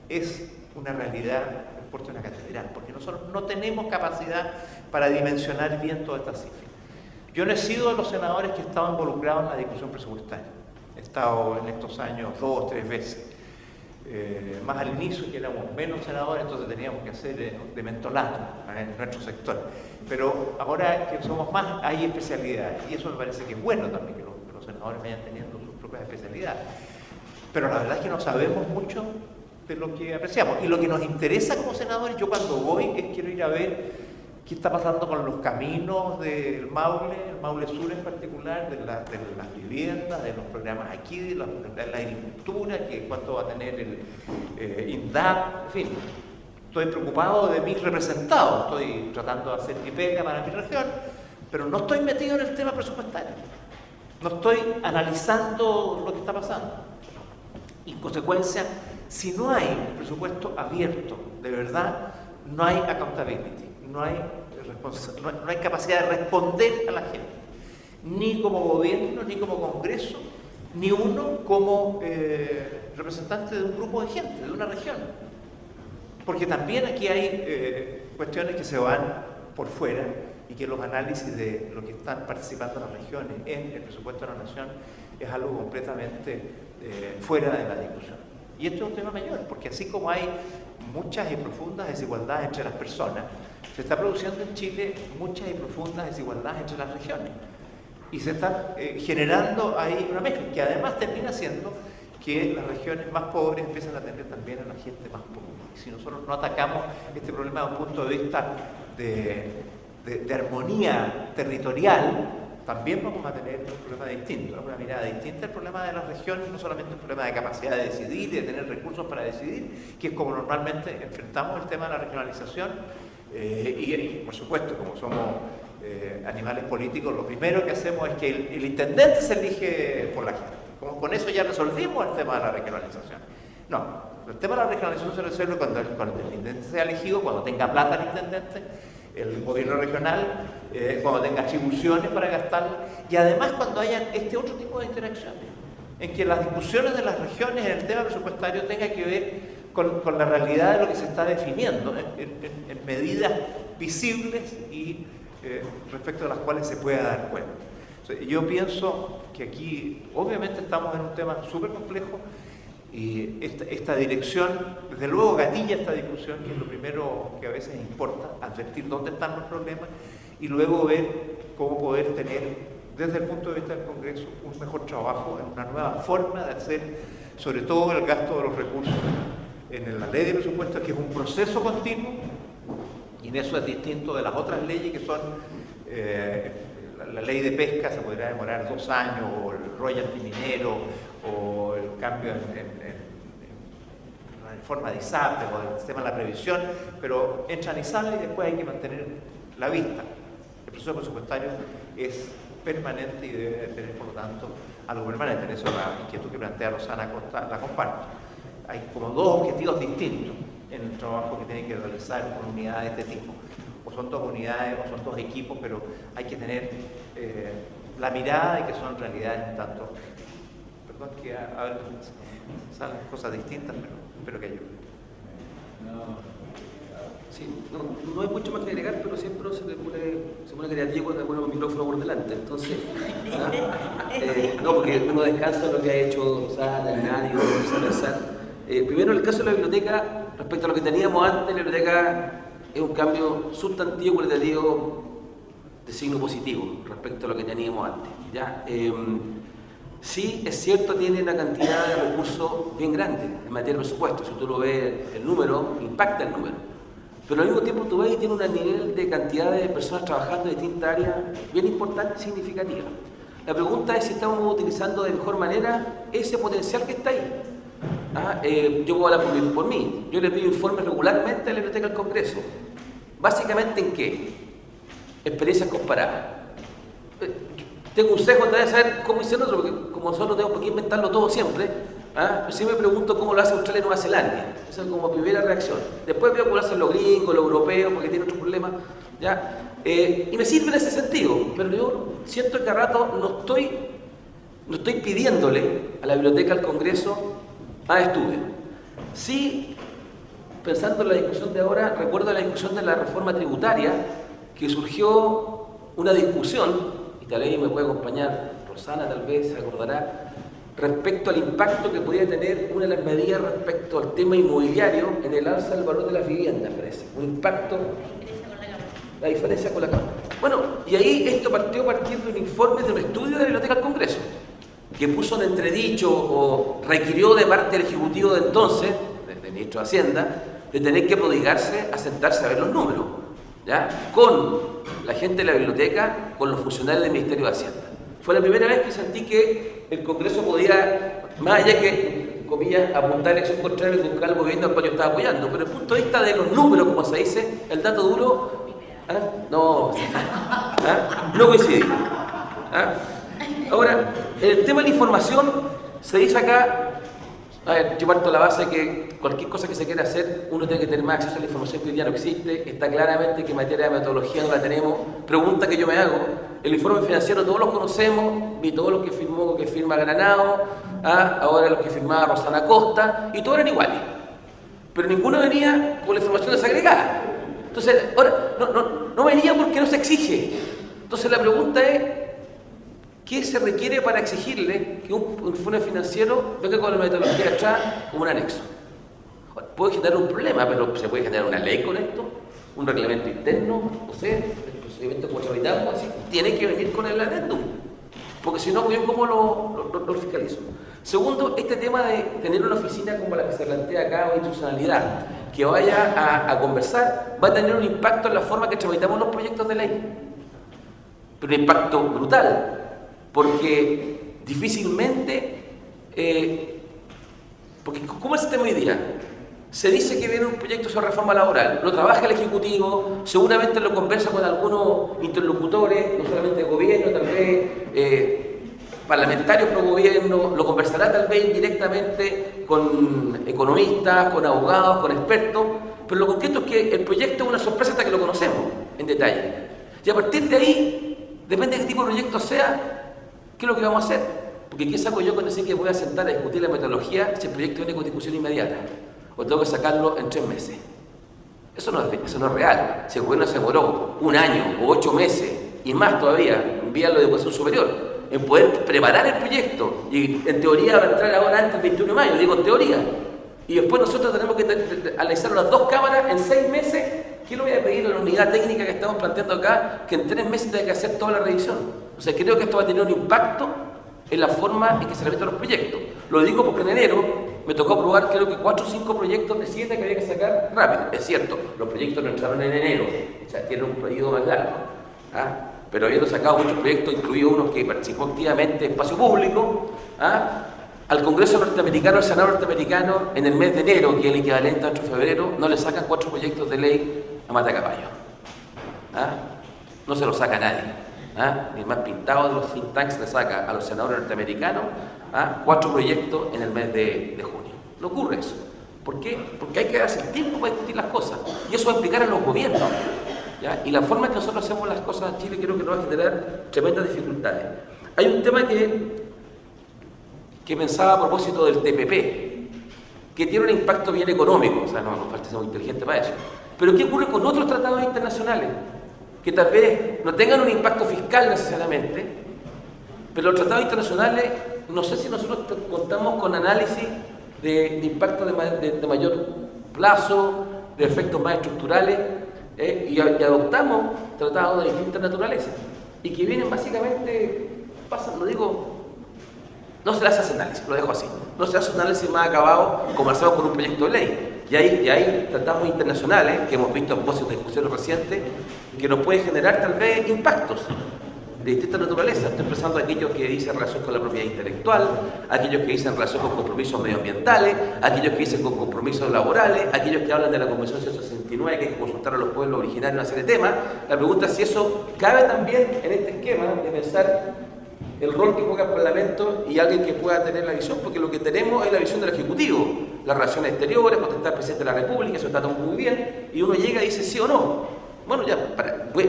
es una realidad en Puerto de una catedral, porque nosotros no tenemos capacidad para dimensionar bien todas estas cifras. Yo no he sido de los senadores que estaban involucrados en la discusión presupuestaria. He estado en estos años 2 o 3 veces. Más al inicio, que éramos menos senadores, entonces teníamos que hacer de mentolato en nuestro sector. Pero ahora que somos más, hay especialidades, y eso me parece que es bueno también, que los senadores vayan teniendo sus propias especialidades. Pero la verdad es que no sabemos mucho de lo que apreciamos. Y lo que nos interesa como senadores, yo cuando voy quiero ir a ver qué está pasando con los caminos del Maule, el Maule Sur en particular, de las viviendas, de los programas aquí, de la agricultura, cuánto va a tener el INDAP, en fin. Estoy preocupado de mis representados, estoy tratando de hacer mi pega para mi región, pero no estoy metido en el tema presupuestario. No estoy analizando lo que está pasando. Y en consecuencia, si no hay presupuesto abierto, de verdad, no hay accountability. No hay capacidad de responder a la gente, ni como gobierno, ni como Congreso, ni uno como representante de un grupo de gente, de una región. Porque también aquí hay cuestiones que se van por fuera y que los análisis de lo que están participando las regiones en el presupuesto de la nación es algo completamente fuera de la discusión. Y esto es un tema mayor, porque así como hay muchas y profundas desigualdades entre las personas, se está produciendo en Chile muchas y profundas desigualdades entre las regiones. Y se está generando ahí una mezcla, que además termina siendo que las regiones más pobres empiezan a tener también a la gente más pobre. Y si nosotros no atacamos este problema desde un punto de vista de armonía territorial, también vamos a tener un problema distinto, una mirada distinta. El problema de las regiones no solamente un problema de capacidad de decidir y de tener recursos para decidir, que es como normalmente enfrentamos el tema de la regionalización, y por supuesto, como somos animales políticos, lo primero que hacemos es que el intendente se elige por la gente. Como con eso ya resolvimos el tema de la regionalización. No, el tema de la regionalización se resuelve cuando el intendente sea elegido, cuando tenga plata el intendente, el gobierno regional, cuando tenga atribuciones para gastar, y además cuando haya este otro tipo de interacciones, en que las discusiones de las regiones en el tema presupuestario tenga que ver con la realidad de lo que se está definiendo, en medidas visibles y respecto a las cuales se pueda dar cuenta. O sea, yo pienso que aquí obviamente estamos en un tema súper complejo y esta dirección, desde luego gatilla esta discusión, que es lo primero que a veces importa, advertir dónde están los problemas y luego ver cómo poder tener desde el punto de vista del Congreso un mejor trabajo en una nueva forma de hacer sobre todo el gasto de los recursos en la ley de presupuestos, que es un proceso continuo, y en eso es distinto de las otras leyes que son la ley de pesca se podrá demorar 2 años, o el royalty minero, o el cambio en la forma de ISAPRE o el sistema de la previsión, pero entran y salen y después hay que mantener la vista. El proceso presupuestario es permanente y debe tener, por lo tanto, algo permanente. En eso la inquietud que plantea Rosana Costa la comparto. Hay como 2 objetivos distintos en el trabajo que tienen que realizar con unidades de este tipo. O son 2 unidades o son 2 equipos, pero hay que tener la mirada de que son realidades un tanto. Perdón que a ver, salen cosas distintas, pero espero que ayude. Sí, no hay mucho más que agregar, pero siempre se pone creativo cuando pone un micrófono por delante. Entonces, no, porque uno descansa lo que ha hecho Rosana, Hernán, y uno empieza a pensar. Primero, en el caso de la biblioteca, respecto a lo que teníamos antes, la biblioteca es un cambio sustantivo cualitativo de signo positivo respecto a lo que teníamos antes. ¿Ya? Sí, es cierto, tiene una cantidad de recursos bien grande en materia de presupuesto. Si tú lo ves, el número, impacta el número. Pero al mismo tiempo tú ves y tiene un nivel de cantidad de personas trabajando en distintas áreas bien importante y significativa. La pregunta es si estamos utilizando de mejor manera ese potencial que está ahí. Yo puedo hablar por mí. Yo le pido informes regularmente a la Biblioteca del Congreso. ¿Básicamente en qué? Experiencias comparadas. Tengo un sesgo de saber cómo hicieron otro, porque como nosotros tenemos que inventarlo todo siempre, sí me pregunto cómo lo hace Australia y Nueva Zelanda. Esa es como primera reacción. Después veo cómo lo hacen los gringos, los europeos, porque tienen otros problemas. ¿Ya? Y me sirve en ese sentido, pero yo siento que a rato no estoy pidiéndole a la Biblioteca del Congreso más estudio. Sí, pensando en la discusión de ahora, recuerdo la discusión de la reforma tributaria, que surgió una discusión, y tal vez me puede acompañar Rosana, tal vez se acordará, respecto al impacto que podía tener una de las medidas respecto al tema inmobiliario en el alza del valor de las viviendas, parece. Un impacto, la diferencia con la Cámara. Bueno, y ahí esto partió a partir de un informe de un estudio de la Biblioteca del Congreso, que puso en entredicho o requirió de parte del Ejecutivo de entonces, del Ministro de Hacienda, de tener que prodigarse a sentarse a ver los números, ¿ya? Con la gente de la biblioteca, con los funcionarios del Ministerio de Hacienda. Fue la primera vez que sentí que el Congreso podía, más allá que, comillas, apuntar a elección contraria y buscar el gobierno al cual yo estaba apoyando, pero desde el punto de vista de los números, como se dice, el dato duro, no coincidía. Ahora, en el tema de la información, se dice acá, yo parto la base que cualquier cosa que se quiera hacer, uno tiene que tener más acceso a la información que hoy día no existe. Está claramente que en materia de metodología no la tenemos. Pregunta que yo me hago, el informe financiero todos los conocemos, vi todos los que firma Granado, ahora los que firmaba Rosana Costa, y todos eran iguales. Pero ninguno venía con la información desagregada. Entonces, ahora, no venía porque no se exige. Entonces la pregunta es, ¿qué se requiere para exigirle que un informe financiero venga con la metodología atrás como un anexo? Puede generar un problema, pero se puede generar una ley con esto, un reglamento interno, no sé, el procedimiento como tramitamos, así, tiene que venir con el adendum, porque si no, yo cómo lo fiscalizo. Segundo, este tema de tener una oficina como la que se plantea acá, o institucionalidad, que vaya a conversar, va a tener un impacto en la forma que tramitamos los proyectos de ley, pero un impacto brutal. Porque difícilmente, porque ¿cómo es el sistema hoy día? Se dice que viene un proyecto sobre reforma laboral, lo trabaja el Ejecutivo, seguramente lo conversa con algunos interlocutores, no solamente de gobierno, tal vez parlamentarios pro gobierno, lo conversará tal vez indirectamente con economistas, con abogados, con expertos, pero lo concreto es que el proyecto es una sorpresa hasta que lo conocemos en detalle. Y a partir de ahí, depende de qué tipo de proyecto sea, qué es lo que vamos a hacer. Porque ¿qué saco yo con decir que voy a sentar a discutir la metodología si el proyecto viene con discusión inmediata? O tengo que sacarlo en 3 meses. Eso no es real. Si el gobierno se demoró 1 año o 8 meses y más todavía, enviarlo de educación superior, en poder preparar el proyecto, y en teoría va a entrar ahora antes del 21 de mayo, digo en teoría, y después nosotros tenemos que analizar las 2 cámaras en 6 meses, ¿qué le voy a pedir a la unidad técnica que estamos planteando acá? Que en 3 meses tenga que hacer toda la revisión. O sea, creo que esto va a tener un impacto en la forma en que se realizan los proyectos. Lo digo porque en enero me tocó aprobar creo que 4 o 5 proyectos de 7 que había que sacar rápido. Es cierto, los proyectos no entraron en enero, o sea, tienen un periodo más largo. ¿Ah? Pero habiendo sacado muchos proyectos, incluido unos que participó activamente en espacio público, al Congreso norteamericano, al Senado norteamericano, en el mes de enero, que es el equivalente a nuestro febrero, no le sacan 4 proyectos de ley a matacaballo. No se lo saca nadie. Ni el más pintado de los think tanks le saca a los senadores norteamericanos 4 proyectos en el mes de junio. No ocurre eso. ¿Por qué? Porque hay que darse el tiempo para discutir las cosas. Y eso va a implicar a los gobiernos. ¿Ya? Y la forma en que nosotros hacemos las cosas en Chile creo que nos va a generar tremendas dificultades. Hay un tema que pensaba a propósito del TPP, que tiene un impacto bien económico, o sea, no nos falta ser muy inteligente para eso. Pero ¿qué ocurre con otros tratados internacionales? Que tal vez no tengan un impacto fiscal necesariamente, pero los tratados internacionales, no sé si nosotros contamos con análisis de impacto de mayor plazo, de efectos más estructurales, y adoptamos tratados de distinta naturaleza y que vienen básicamente, no se le hace análisis, lo dejo así, no se hace un análisis más acabado como hacemos con un proyecto de ley. Y hay tratados internacionales que hemos visto a propósito de discusiones recientes que nos pueden generar tal vez impactos de distinta naturaleza. Estoy pensando en aquellos que dicen relación con la propiedad intelectual, aquellos que dicen relación con compromisos medioambientales, aquellos que dicen con compromisos laborales, aquellos que hablan de la Convención 169, que hay que consultar a los pueblos originarios, una serie de temas. La pregunta es si eso cabe también en este esquema de pensar el rol que juega el Parlamento y alguien que pueda tener la visión, porque lo que tenemos es la visión del Ejecutivo, las relaciones exteriores, potestad del Presidente de la República, eso está todo muy bien, y uno llega y dice sí o no. Bueno, ya,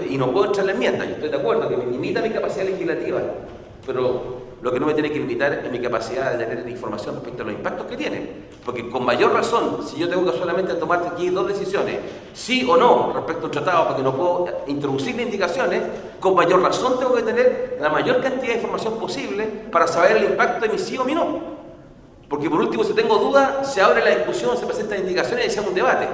y no puedo entrar en la enmienda, yo estoy de acuerdo, que me limita mi capacidad legislativa, pero lo que no me tiene que limitar es mi capacidad de tener información respecto a los impactos que tiene, porque con mayor razón, si yo tengo que solamente tomar aquí 2 decisiones, sí o no respecto a un tratado, porque no puedo introducir indicaciones, con mayor razón tengo que tener la mayor cantidad de información posible para saber el impacto de mi sí o mi no. Porque por último, si tengo dudas, se abre la discusión, se presentan indicaciones y se hace un debate.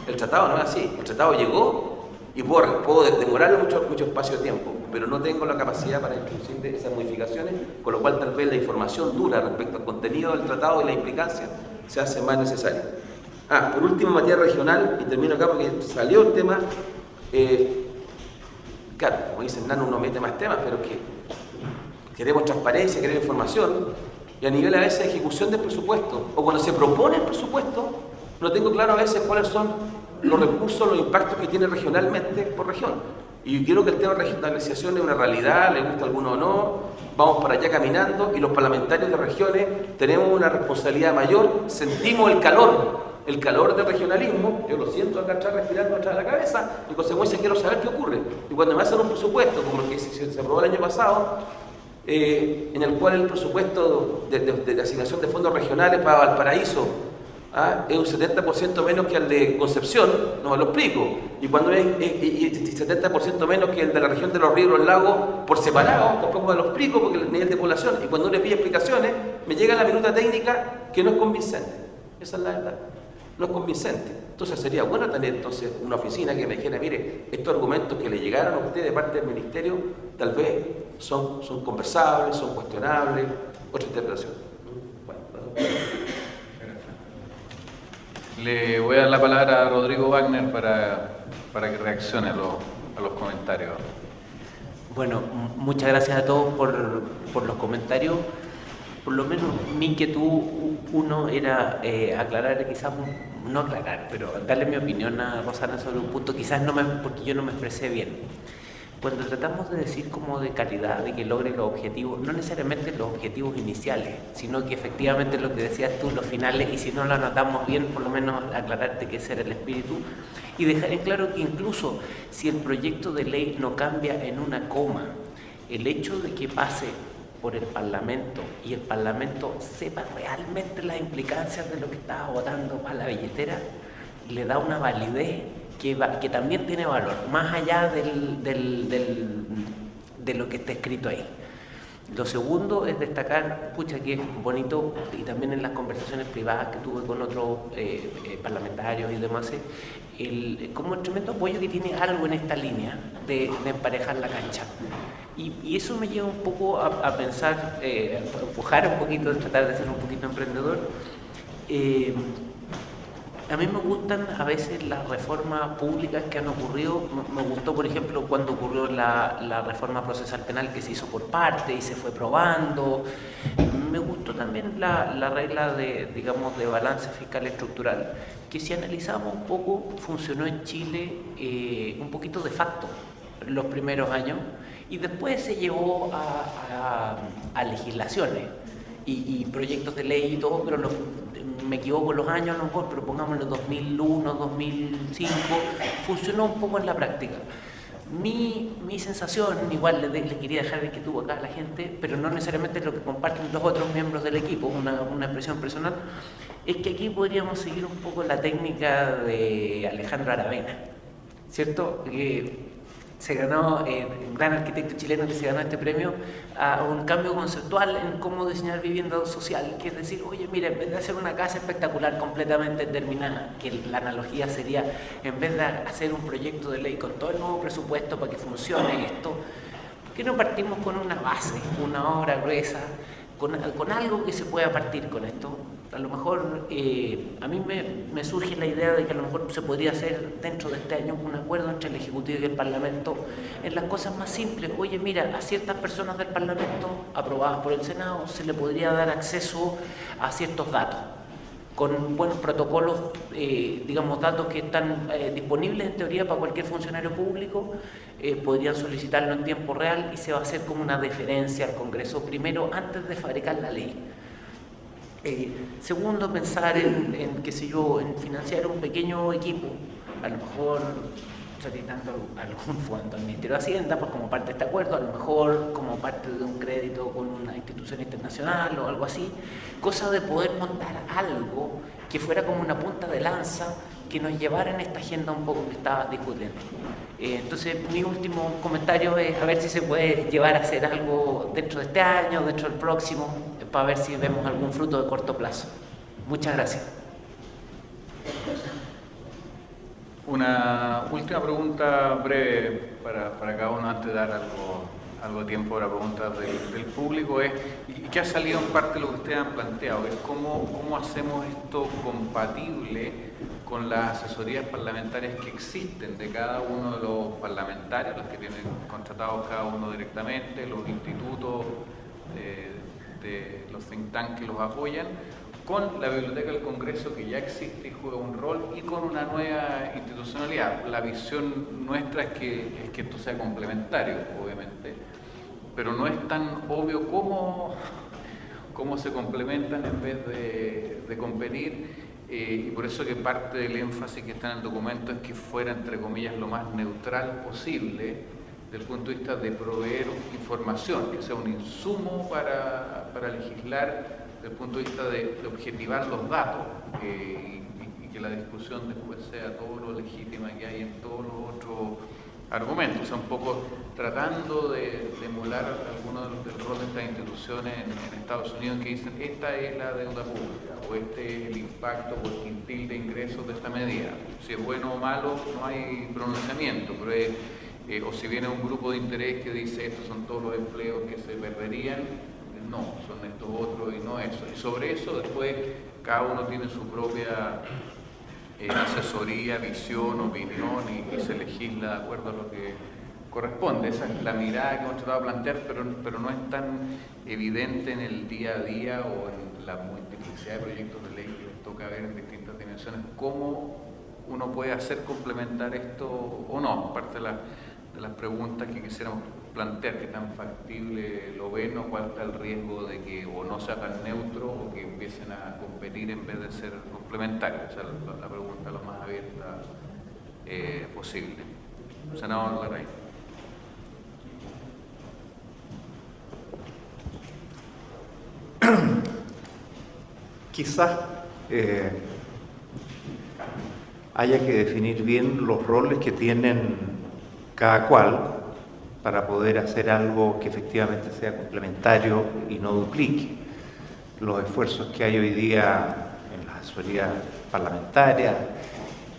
El tratado no es así, el tratado llegó y puedo demorarle mucho espacio de tiempo, pero no tengo la capacidad para introducir esas modificaciones, con lo cual tal vez la información dura respecto al contenido del tratado y la implicancia se hace más necesaria. Por último, en materia regional, y termino acá porque salió el tema, claro, como dice Hernán, uno mete más temas, pero que queremos transparencia, queremos información, y a nivel a veces de ejecución del presupuesto, o cuando se propone el presupuesto, no tengo claro a veces cuáles son los recursos, los impactos que tiene regionalmente por región. Y yo creo que el tema de regionalización es una realidad, le gusta a alguno o no, vamos para allá caminando, y los parlamentarios de regiones tenemos una responsabilidad mayor, sentimos el calor del regionalismo, yo lo siento acá atrás respirando atrás de la cabeza, y en consecuencia quiero saber qué ocurre. Y cuando me hacen un presupuesto, como el que se aprobó el año pasado, en el cual el presupuesto de asignación de fondos regionales para Valparaíso es un 70% menos que el de Concepción, no me lo explico, y cuando es 70% menos que el de la región de los ríos y los lagos por separado, tampoco me lo explico porque el nivel de población, y cuando uno pide explicaciones, me llega la minuta técnica que no es convincente. Esa es la verdad, no es convincente. Entonces sería bueno tener entonces una oficina que me dijera, mire, estos argumentos que le llegaron a usted de parte del Ministerio, tal vez son conversables, son cuestionables, otra interpretación. Bueno, le voy a dar la palabra a Rodrigo Wagner para que reaccione a los comentarios. Bueno, muchas gracias a todos por los comentarios. por lo menos mi inquietud, uno era aclarar quizás, no aclarar, pero darle mi opinión a Rosana sobre un punto, quizás porque yo no me expresé bien. Cuando tratamos de decir como de calidad, de que logre los objetivos, no necesariamente los objetivos iniciales, sino que efectivamente lo que decías tú, los finales, y si no lo anotamos bien, por lo menos aclararte que ese era el espíritu, y dejar en claro que incluso si el proyecto de ley no cambia en una coma, el hecho de que pase por el Parlamento y el Parlamento sepa realmente las implicancias de lo que está votando para la billetera, le da una validez que también tiene valor, más allá de lo que está escrito ahí. Lo segundo es destacar, que es bonito, y también en las conversaciones privadas que tuve con otros parlamentarios y demás, como un tremendo apoyo que tiene algo en esta línea de emparejar la cancha. Y eso me lleva un poco a pensar, a empujar un poquito, tratar de ser un poquito emprendedor. A mí me gustan a veces las reformas públicas que han ocurrido. Me gustó, por ejemplo, cuando ocurrió la reforma procesal penal que se hizo por parte y se fue probando. Me gustó también la regla de balance fiscal estructural, que si analizamos un poco, funcionó en Chile un poquito de facto los primeros años y después se llevó a legislaciones y proyectos de ley y todo, pero me equivoco los años a lo mejor, pero pongámoslo 2001, 2005, funcionó un poco en la práctica. Mi sensación, igual le quería dejar de que tuvo acá a la gente, pero no necesariamente lo que comparten los otros miembros del equipo, una expresión personal, es que aquí podríamos seguir un poco la técnica de Alejandro Aravena, ¿cierto? Que se ganó, un gran arquitecto chileno que se ganó este premio, a un cambio conceptual en cómo diseñar vivienda social, que es decir, oye, mira, en vez de hacer una casa espectacular completamente terminada, que la analogía sería, en vez de hacer un proyecto de ley con todo el nuevo presupuesto para que funcione esto, ¿por qué no partimos con una base, una obra gruesa, con algo que se pueda partir con esto? A lo mejor a mí me surge la idea de que a lo mejor se podría hacer dentro de este año un acuerdo entre el Ejecutivo y el Parlamento en las cosas más simples. Oye, mira, a ciertas personas del Parlamento aprobadas por el Senado se le podría dar acceso a ciertos datos con buenos protocolos, datos que están disponibles en teoría para cualquier funcionario público, podrían solicitarlo en tiempo real y se va a hacer como una deferencia al Congreso primero antes de fabricar la ley. Segundo, pensar en financiar un pequeño equipo, a lo mejor solicitando algún fondo al Ministerio de Hacienda pues como parte de este acuerdo, a lo mejor como parte de un crédito con una institución internacional o algo así, cosa de poder montar algo que fuera como una punta de lanza que nos llevara en esta agenda un poco que estaba discutiendo. Entonces, mi último comentario es a ver si se puede llevar a hacer algo dentro de este año, dentro del próximo, para ver si vemos algún fruto de corto plazo. Muchas gracias. Una última pregunta breve para cada uno antes de dar algo de tiempo para preguntas del público es, y que ha salido en parte de lo que ustedes han planteado, es cómo hacemos esto compatible con las asesorías parlamentarias que existen de cada uno de los parlamentarios, los que tienen contratados cada uno directamente, los institutos de los think tanks que los apoyan, con la Biblioteca del Congreso que ya existe y juega un rol, y con una nueva institucionalidad. La visión nuestra es que esto sea complementario, obviamente, pero no es tan obvio cómo se complementan en vez de competir, y por eso que parte del énfasis que está en el documento es que fuera, entre comillas, lo más neutral posible desde el punto de vista de proveer información, que sea un insumo para legislar, desde el punto de vista de objetivar los datos, y que la discusión después sea todo lo legítima que hay en todos los otros argumentos. O sea, un poco tratando de emular algunos del rol de estas instituciones en Estados Unidos, que dicen esta es la deuda pública o este es el impacto por quintil de ingresos de esta medida. Si es bueno o malo no hay pronunciamiento, pero o si viene un grupo de interés que dice estos son todos los empleos que se perderían, no, son estos otros y no eso. Y sobre eso después cada uno tiene su propia asesoría, visión, opinión, y se legisla de acuerdo corresponde. Esa es la mirada que hemos tratado de plantear, pero no es tan evidente en el día a día o en la multiplicidad de proyectos de ley que les toca ver en distintas dimensiones, cómo uno puede hacer complementar esto o no. Parte de las preguntas que quisiéramos plantear, qué tan factible lo ven o cuál está el riesgo de que o no sea tan neutro o que empiecen a competir en vez de ser complementarios. Esa es la pregunta lo más abierta posible. Senador Larraín. Quizás haya que definir bien los roles que tienen cada cual para poder hacer algo que efectivamente sea complementario y no duplique los esfuerzos que hay hoy día en las asesorías parlamentarias,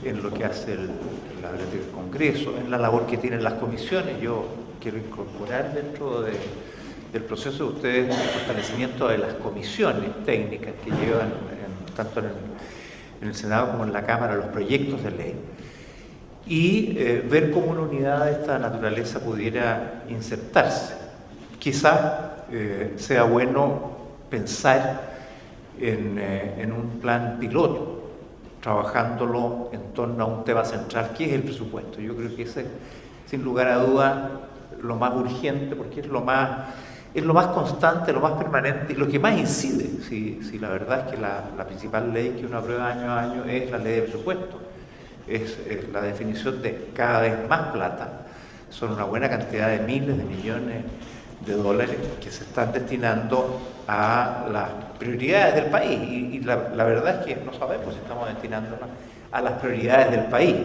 en lo que hace la Biblioteca del Congreso, en la labor que tienen las comisiones. Yo quiero incorporar dentro del proceso de ustedes el fortalecimiento de las comisiones técnicas que llevan tanto en el Senado como en la Cámara los proyectos de ley, y ver cómo una unidad de esta naturaleza pudiera insertarse. Quizás sea bueno pensar en un plan piloto, trabajándolo en torno a un tema central que es el presupuesto. Yo creo que ese, sin lugar a duda, lo más urgente, porque es lo más constante, lo más permanente y lo que más incide. Si la verdad es que la principal ley que uno aprueba año a año es la ley de presupuesto. Es la definición de cada vez más plata. Son una buena cantidad de miles de millones de dólares que se están destinando a las prioridades del país. Y la verdad es que no sabemos si estamos destinándonos a las prioridades del país.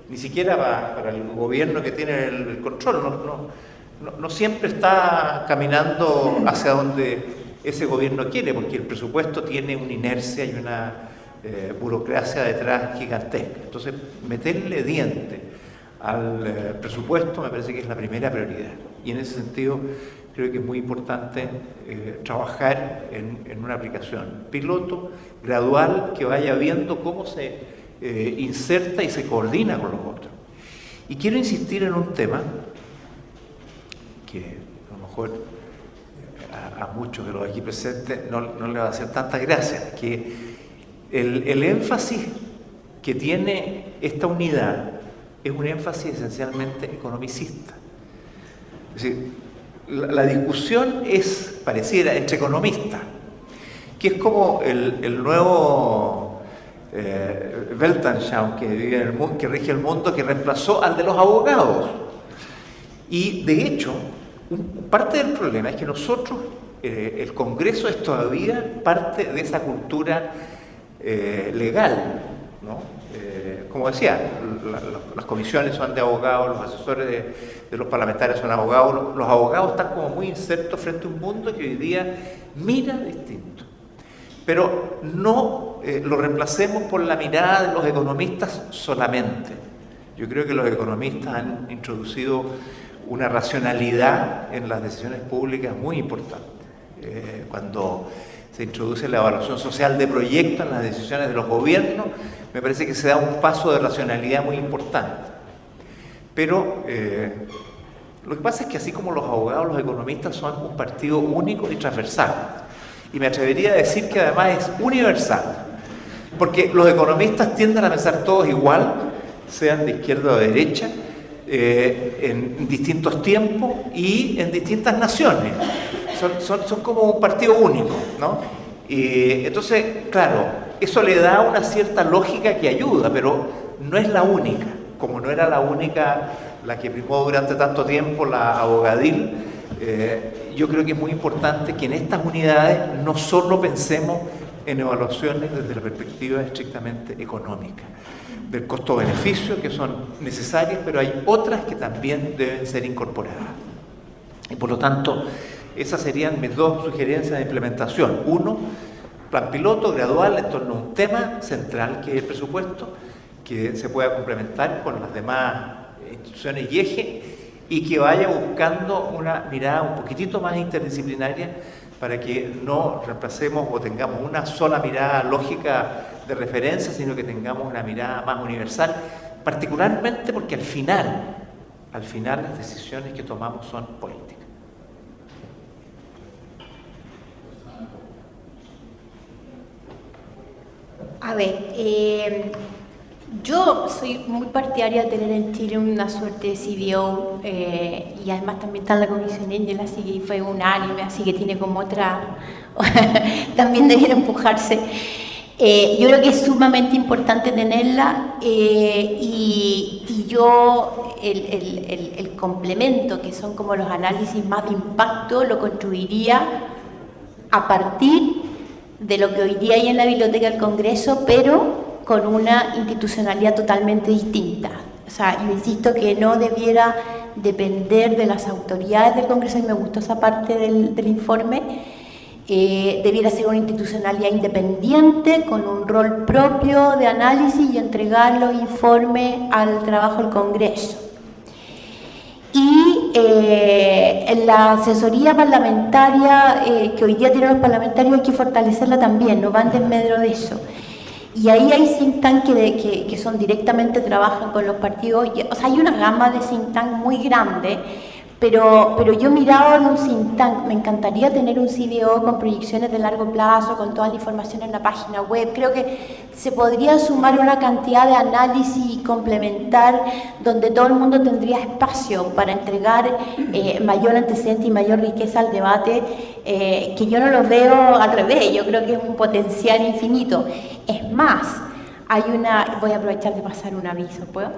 Ni siquiera para el gobierno que tiene el control. No siempre está caminando hacia donde ese gobierno quiere, porque el presupuesto tiene una inercia y una burocracia detrás gigantesca. Entonces, meterle diente al presupuesto me parece que es la primera prioridad. Y en ese sentido, creo que es muy importante trabajar en una aplicación piloto, gradual, que vaya viendo cómo se inserta y se coordina con los otros. Y quiero insistir en un tema que a lo mejor a muchos de los aquí presentes no le va a hacer tanta gracia, que el énfasis que tiene esta unidad es un énfasis esencialmente economicista. Es decir, la discusión pareciera entre economistas, que es como el nuevo Weltanschauung que rige el mundo, que reemplazó al de los abogados. Y de hecho, parte del problema es que nosotros, el Congreso es todavía parte de esa cultura legal, ¿no? Como decía, las comisiones son de abogados, los asesores de los parlamentarios son abogados, los abogados están como muy insertos frente a un mundo que hoy día mira distinto. Pero no lo reemplacemos por la mirada de los economistas solamente. Yo creo que los economistas han introducido una racionalidad en las decisiones públicas muy importante. Cuando se introduce la evaluación social de proyectos en las decisiones de los gobiernos, me parece que se da un paso de racionalidad muy importante. Pero lo que pasa es que así como los abogados, los economistas son un partido único y transversal. Y me atrevería a decir que además es universal. Porque los economistas tienden a pensar todos igual, sean de izquierda o de derecha, en distintos tiempos y en distintas naciones. Son como un partido único, ¿no? Entonces, claro, eso le da una cierta lógica que ayuda, pero no es la única, como no era la única la que primó durante tanto tiempo la abogadil. Yo creo que es muy importante que en estas unidades no solo pensemos en evaluaciones desde la perspectiva estrictamente económica, del costo-beneficio, que son necesarias, pero hay otras que también deben ser incorporadas. Y por lo tanto, esas serían mis dos sugerencias de implementación. Uno, plan piloto gradual en torno a un tema central que es el presupuesto, que se pueda complementar con las demás instituciones y ejes, y que vaya buscando una mirada un poquitito más interdisciplinaria para que no reemplacemos o tengamos una sola mirada lógica de referencia, sino que tengamos una mirada más universal, particularmente porque al final al final las decisiones que tomamos son políticas. A ver, yo soy muy partidaria de tener en Chile una suerte de CBO y además también está en la Comisión Angel, así que fue unánime, así que tiene como otra, también debiera empujarse. Yo creo que es sumamente importante tenerla y yo el complemento, que son como los análisis más de impacto, lo construiría a partir de lo que hoy día hay en la Biblioteca del Congreso, pero con una institucionalidad totalmente distinta. O sea, yo insisto que no debiera depender de las autoridades del Congreso, y me gustó esa parte del informe, debiera ser una institucionalidad independiente, con un rol propio de análisis y entregar los informes al trabajo del Congreso. Y en la asesoría parlamentaria que hoy día tienen los parlamentarios hay que fortalecerla también, no va en desmedro de eso. Y ahí hay think tank que son directamente, trabajan con los partidos, o sea, hay una gama de think tank muy grande, pero yo miraba en un think tank, me encantaría tener un CBO con proyecciones de largo plazo, con toda la información en la página web. Creo que se podría sumar una cantidad de análisis y complementar donde todo el mundo tendría espacio para entregar mayor antecedente y mayor riqueza al debate, que yo no lo veo al revés, yo creo que es un potencial infinito. Es más, voy a aprovechar de pasar un aviso, ¿puedo?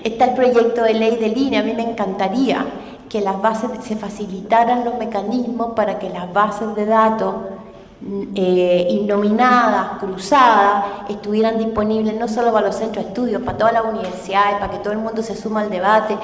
Está el proyecto de ley de línea. A mí me encantaría que las bases, se facilitaran los mecanismos para que las bases de datos innominadas, cruzadas, estuvieran disponibles no solo para los centros de estudios, para todas las universidades, para que todo el mundo se suma al debate,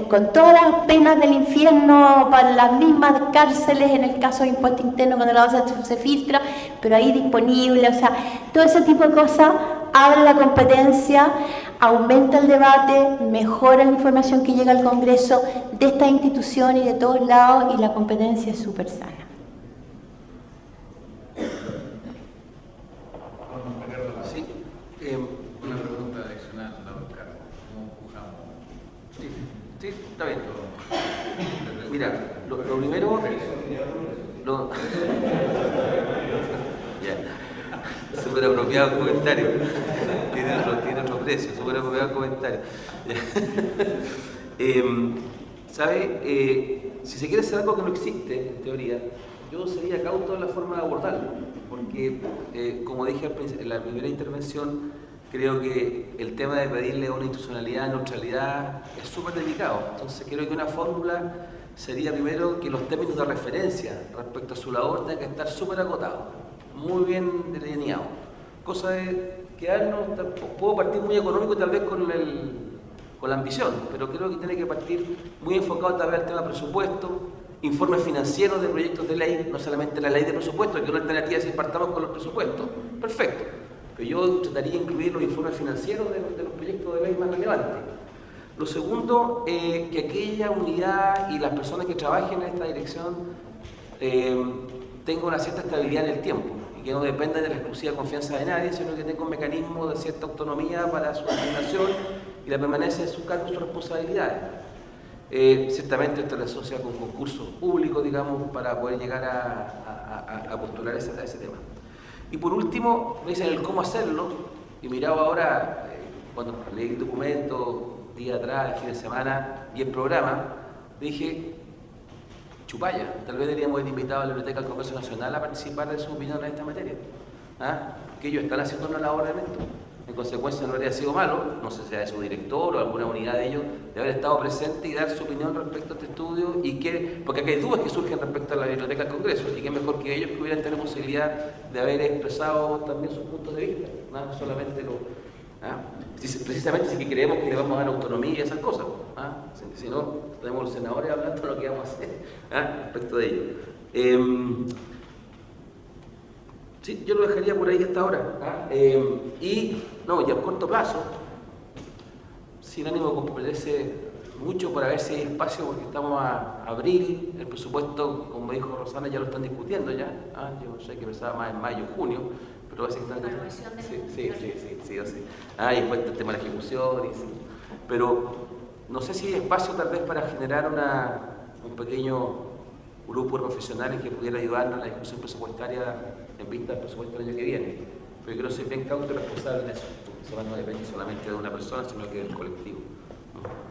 con todas las penas del infierno, para las mismas cárceles en el caso de impuesto interno cuando la base se filtra, pero ahí disponible. O sea, todo ese tipo de cosas abre la competencia, aumenta el debate, mejora la información que llega al Congreso de estas instituciones y de todos lados, y la competencia es súper sana. Sí, Una pregunta adicional, don Carlos. ¿Cómo empujamos? sí, está bien. Mira, lo primero... Ya. Súper apropiado el comentario. Tiene otro precio, súper apropiado el comentario. ¿Sabe? Si se quiere hacer algo que no existe, en teoría, yo sería cauto en la forma de abordarlo, porque, como dije en la primera intervención, creo que el tema de pedirle una institucionalidad, neutralidad, es súper delicado. Entonces creo que una fórmula sería primero que los términos de referencia respecto a su labor tengan que estar súper acotados, muy bien delineados. Cosa de quedarnos, puedo partir muy económico tal vez con la ambición, pero creo que tiene que partir muy enfocado tal vez al tema presupuesto, informes financieros de proyectos de ley, no solamente la ley de presupuesto, que una alternativa si partamos con los presupuestos, perfecto, pero yo trataría de incluir los informes financieros de los proyectos de ley más relevantes. Lo segundo, que aquella unidad y las personas que trabajen en esta dirección tengan una cierta estabilidad en el tiempo y que no dependan de la exclusiva confianza de nadie, sino que tengan un mecanismo de cierta autonomía para su asignación y la permanencia de sus cargos y sus responsabilidades. Ciertamente esto le asocia con concursos públicos, digamos, para poder llegar a postular a ese tema. Y por último, me dicen el cómo hacerlo, y miraba ahora, cuando leí el documento, día atrás, el fin de semana, y el programa, dije, chupalla, tal vez deberíamos haber invitado a la Biblioteca del Congreso Nacional a participar de su opinión en esta materia. Que ellos están haciendo una labor en esto. En consecuencia, no habría sido malo, no sé si sea de su director o alguna unidad de ellos, de haber estado presente y dar su opinión respecto a este estudio, porque aquí hay dudas que surgen respecto a la Biblioteca del Congreso, y que mejor que ellos que hubieran tenido posibilidad de haber expresado también sus puntos de vista, no solamente precisamente si que creemos que le vamos a dar autonomía y esas cosas, si no, tenemos los senadores hablando de lo que vamos a hacer respecto de ello. Sí, yo lo dejaría por ahí hasta ahora. Y a corto plazo, sin ánimo de comprometerse mucho para ver si hay espacio, porque estamos a abril, el presupuesto, como dijo Rosana, ya lo están discutiendo ya. Yo sé que pensaba más en mayo, junio, pero va a ser que están... Sí. Y después el tema de la ejecución. Pero no sé si hay espacio tal vez para generar un pequeño grupo de profesionales que pudiera ayudarnos en la discusión presupuestaria en vista del presupuesto del año que viene. Pero yo quiero ser bien cauto y responsable en eso, porque eso no depende solamente de una persona, sino que del colectivo, ¿no?